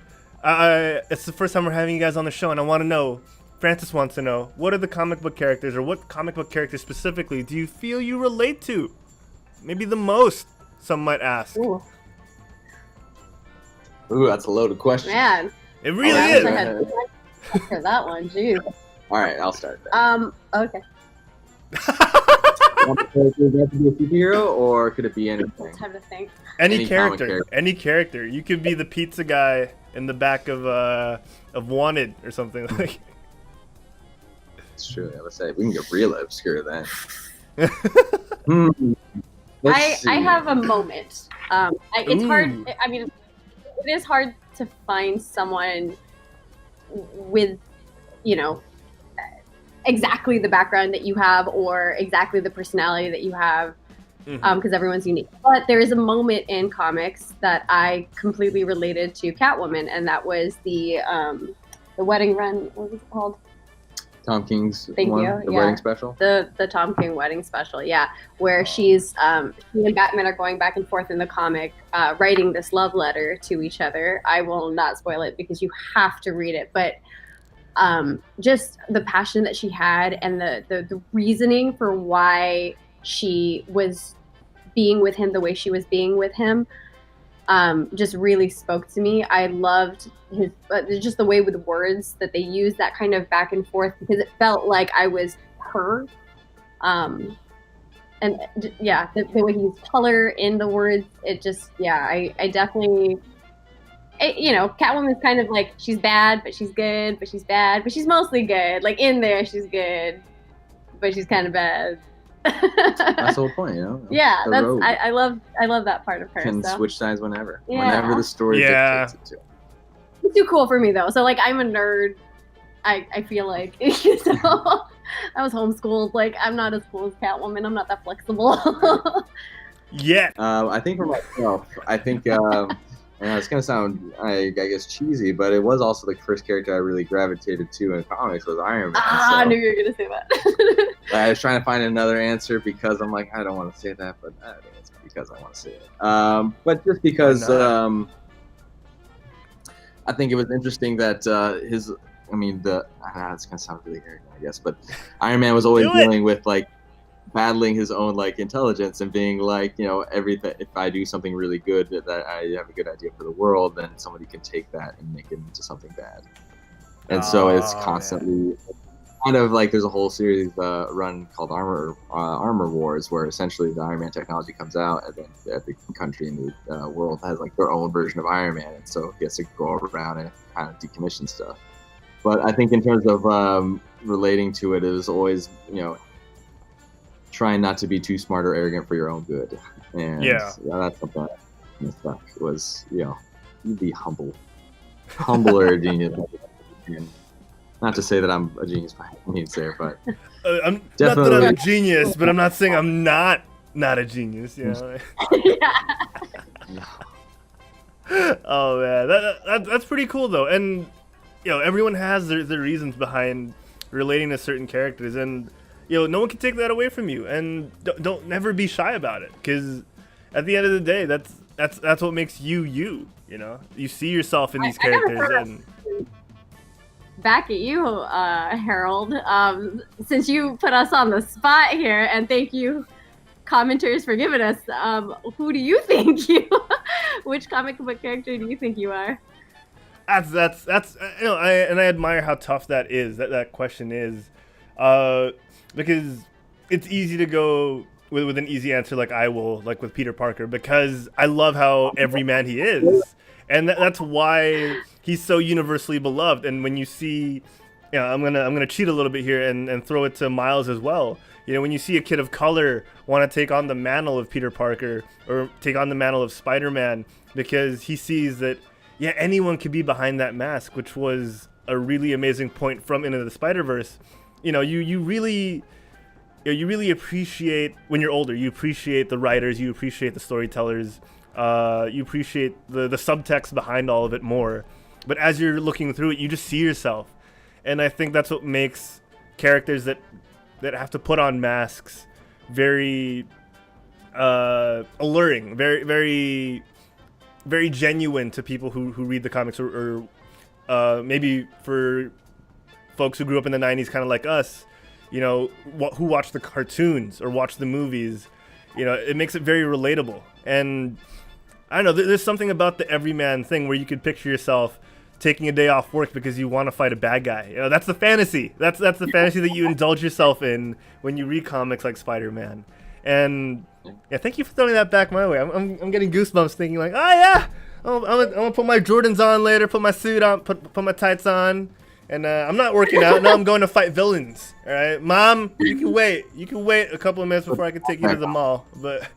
it's the first time we're having you guys on the show, and I want to know Francis wants to know, what are the comic book characters, or what comic book characters specifically do you feel you relate to? Maybe the most, some might ask. Ooh, Ooh, that's a loaded question. man. It really I is. wish I had for that one. Jeez. All right, I'll start then. Okay. Does it have to be a superhero, or could it be anything? Time to think. Any Any comic character. character. Any character. You could be the pizza guy in the back of Wanted or something like. It's true. Let's say we can get real obscure then. I have a moment. It's hard. Ooh. I mean, it is hard to find someone with, exactly the background that you have or exactly the personality that you have, because everyone's unique. But there is a moment in comics that I completely related to Catwoman, and that was the wedding run. What was it called? Tom King's Thank one, you, the yeah. wedding special. The Tom King wedding special, yeah, where she's she and Batman are going back and forth in the comic, writing this love letter to each other. I will not spoil it because you have to read it, but just the passion that she had and the reasoning for why she was being with him the way she was being with him just really spoke to me. I loved his just the way with words that they used, that kind of back and forth, because it felt like I was her. And yeah, the way he used color in the words, it just, yeah, I definitely, Catwoman's kind of like, she's bad, but she's good, but she's bad, but she's mostly good. Like in there, she's good, but she's kind of bad. That's the whole point, Yeah, The that's road I love that part of her. can so. switch sides whenever. Yeah. Whenever the story dictates it to. It's too cool for me though. So like I'm a nerd. I feel like so I was homeschooled. Like I'm not as cool as Catwoman. I'm not that flexible. Yeah. I think for myself, it's gonna sound, I guess, cheesy, but it was also the first character I really gravitated to in comics was Iron Man. I so, knew you were gonna say that. I was trying to find another answer because I'm like, I don't want to say that, but I think it's because I want to say it. But just because I think it was interesting that it's gonna sound really arrogant, I guess, but Iron Man was always dealing with like battling his own like intelligence and being like, everything. If I do something really good that I have a good idea for the world, then somebody can take that and make it into something bad. And so it's constantly kind of like there's a whole series run called Armor Wars, where essentially the Iron Man technology comes out, and then every country in the world has like their own version of Iron Man, and so it gets to go around and kind of decommission stuff. But I think in terms of relating to it, it was always trying not to be too smart or arrogant for your own good, and that's something that stuck was you be humbler a genius. And not to say that I'm a genius by any means there, but I'm definitely. not that I'm a genius, but I'm not saying I'm not a genius. Yeah. Oh man, that's pretty cool though, and everyone has their reasons behind relating to certain characters, and no one can take that away from you, and don't never be shy about it, because at the end of the day, that's what makes you. You see yourself in these characters, and back at you, Harold. Since you put us on the spot here, and thank you, commenters, for giving us. Who do you think which comic book character do you think you are? That's I admire how tough that is. That question is, because it's easy to go with an easy answer like I will, like with Peter Parker, because I love how every man he is, and that's why he's so universally beloved. And when you see, I'm gonna cheat a little bit here and throw it to Miles as well. When you see a kid of color want to take on the mantle of Peter Parker or take on the mantle of Spider-Man, because he sees that anyone could be behind that mask, which was a really amazing point from Into the Spider-Verse. You really appreciate, when you're older, you appreciate the writers, you appreciate the storytellers, you appreciate the subtext behind all of it more. But as you're looking through it, you just see yourself. And I think that's what makes characters that have to put on masks very alluring, very, very, very genuine to people who read the comics, or maybe for folks who grew up in the 90s, kind of like us, you know, who watch the cartoons or watch the movies, you know, it makes it very relatable. And I don't know, there's something about the everyman thing where you could picture yourself taking a day off work because you want to fight a bad guy. You know, that's the fantasy. That's the fantasy that you indulge yourself in when you read comics like Spider-Man. And yeah, thank you for throwing that back my way. I'm getting goosebumps thinking like, oh yeah, I'm gonna put my Jordans on later, put my suit on, put my tights on, and I'm not working out. No, I'm going to fight villains. All right, Mom, you can wait. You can wait a couple of minutes before I can take you to the mall. But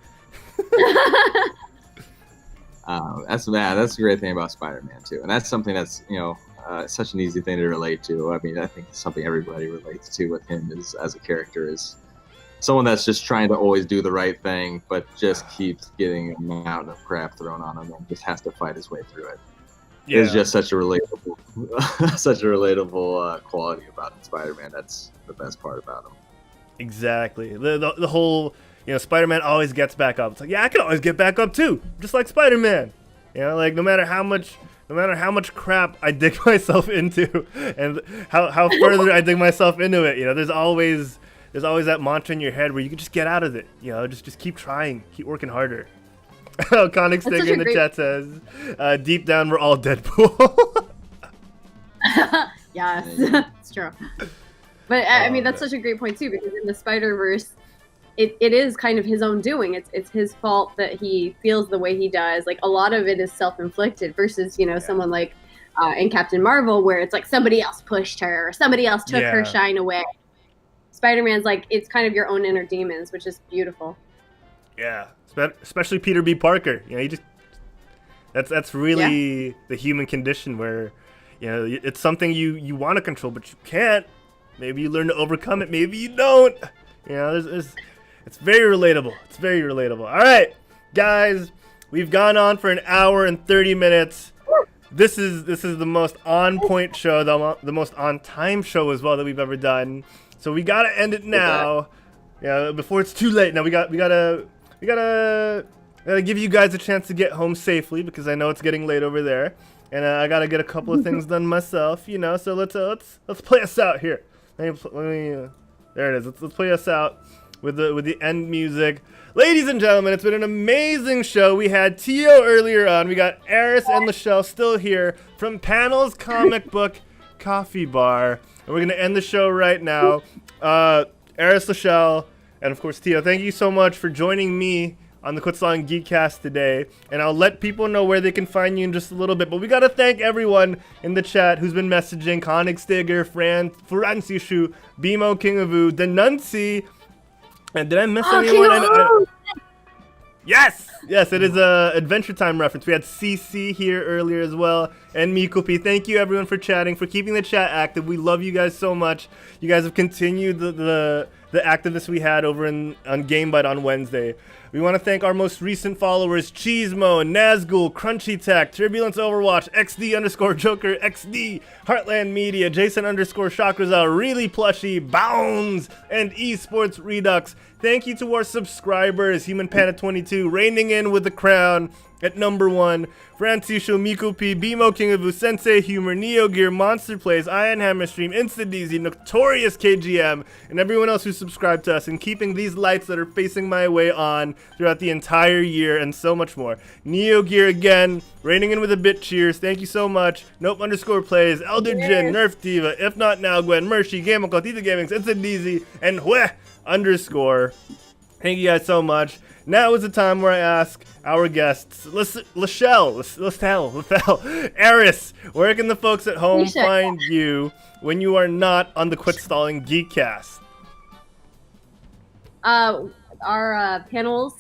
that's a great thing about Spider-Man too, and that's something that's, you know, such an easy thing to relate to. I mean, I think it's something everybody relates to with him is, as a character, is someone that's just trying to always do the right thing, but just keeps getting a mountain of crap thrown on him and just has to fight his way through it. Yeah. It's just such a relatable, quality about Spider-Man. That's the best part about him. Exactly. The whole, you know, Spider-Man always gets back up. It's like, yeah, I can always get back up too, just like Spider-Man. You know, like no matter how much crap I dig myself into, and how further I dig myself into it, you know, there's always that mantra in your head where you can just get out of it. You know, just keep trying, keep working harder. Conic Sticker in the chat says, deep down we're all Deadpool. Yes, it's true. But I mean, that's such a great point too, because in the Spider-Verse, it is kind of his own doing. It's his fault that he feels the way he does. Like a lot of it is self-inflicted versus, you know, someone like in Captain Marvel, where it's like somebody else pushed her or somebody else took her shine away. Spider-Man's like, it's kind of your own inner demons, which is beautiful. Yeah, especially Peter B. Parker. You know, that's really the human condition where, you know, it's something you want to control, but you can't. Maybe you learn to overcome it. Maybe you don't. You know, it's very relatable. It's very relatable. All right, guys, we've gone on for an hour and 30 minutes. This is the most on-point show, the most on-time show as well that we've ever done. So we gotta end it now. Yeah, before it's too late. Now we gotta give you guys a chance to get home safely, because I know it's getting late over there, and I gotta get a couple of things done myself. You know, so let's play us out here. There it is. Let's play us out with the end music. Ladies and gentlemen, it's been an amazing show. We had Tio earlier on. We got Eris and Lachelle still here from Panels Comic Book Coffee Bar. And we're going to end the show right now. Eris, Lachelle, and of course Tio, thank you so much for joining me on the Quetzalcoatl Geekcast today. And I'll let people know where they can find you in just a little bit. But we got to thank everyone in the chat who's been messaging. Conic Sticker, Francishu, Bimo King of Vu, Denunci. And did I miss anyone? Yes, it is a Adventure Time reference. We had CC here earlier as well, and Mikupi. Thank you everyone for chatting, for keeping the chat active. We love you guys so much. You guys have continued the activeness we had over on GameBite on Wednesday. We want to thank our most recent followers: Cheesemo, Nazgul, Crunchy Tech, Turbulence Overwatch, XD_Joker, XD, Heartland Media, Jason _Shakrazal, Really Plushy, Bounds, and Esports Redux. Thank you to our subscribers: Human Panda 22, reigning in with the crown at number 1, Francisco, Miku P, Bimo King of Vu, Sensei Humor, Neo Gear, Monster Plays, Iron Hammer Stream, InstaDeezy, Notorious KGM, and everyone else who subscribed to us, and keeping these lights that are facing my way on throughout the entire year, and so much more. Neo Gear again, reigning in with a bit cheers. Thank you so much. Nope_plays, Elder Jin, Nerf Diva, If Not Now Gwen, Mershi, Gameko, Tita Gaming, InstaDeezy, and Hue_. Thank you guys so much. Now is the time where I ask our guests, Lachelle, Eris, where can the folks at home find you when you are not on the Quitstalling Geekcast? Our panels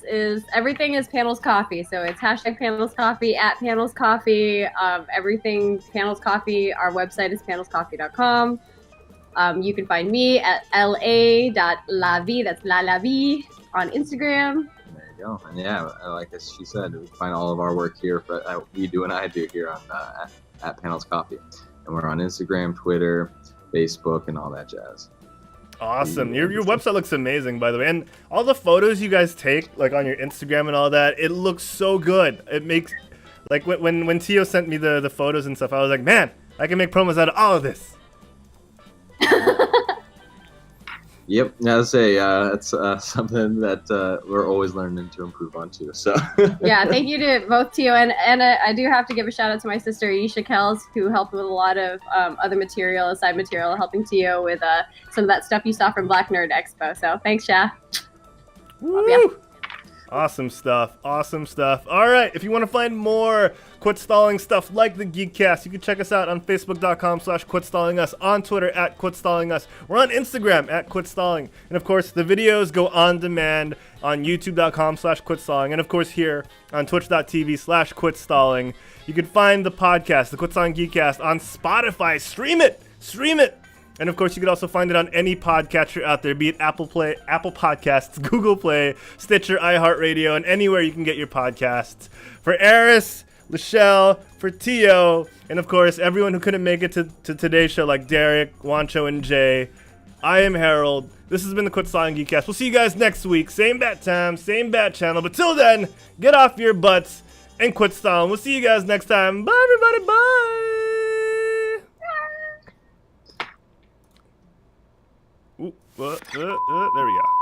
everything is Panels Coffee, so it's #Panels Coffee, @Panels Coffee, everything Panels Coffee. Our website is panelscoffee.com. You can find me at la.lavi, that's la.lavi, on Instagram. There you go. And yeah, like as she said, we find all of our work here, we do and I do here on at Panels Coffee. And we're on Instagram, Twitter, Facebook, and all that jazz. Awesome. Your website looks amazing, by the way. And all the photos you guys take, like on your Instagram and all that, it looks so good. It makes, like when Tio sent me the photos and stuff, I was like, man, I can make promos out of all of this. Yep, I'd say it's something that we're always learning to improve on too. So Yeah, thank you to both Tio and Anna. I do have to give a shout out to my sister Isha Kells, who helped with a lot of other material, aside material, helping Tio with some of that stuff you saw from Black Nerd Expo. So thanks, Sha. Love ya. Awesome stuff. Awesome stuff. All right. If you want to find more Quit Stalling stuff like the Geekcast, you can check us out on Facebook.com/QuitStallingUs, on Twitter @QuitStallingUs. We're on Instagram @QuitStalling. And of course, the videos go on demand on YouTube.com/QuitStalling. And of course, here on Twitch.tv/QuitStalling. You can find the podcast, the Quit Stalling Geekcast, on Spotify. Stream it. Stream it. And of course, you can also find it on any podcatcher out there, be it Apple Podcasts, Google Play, Stitcher, iHeartRadio, and anywhere you can get your podcasts. For Eris, Lachelle, for Tio, and of course, everyone who couldn't make it to today's show, like Derek, Juancho, and Jay, I am Harold. This has been the Quit Stalling Geekcast. We'll see you guys next week. Same bat time, same bat channel. But till then, get off your butts and quit stalling. We'll see you guys next time. Bye, everybody. Bye. Ooh, there we go.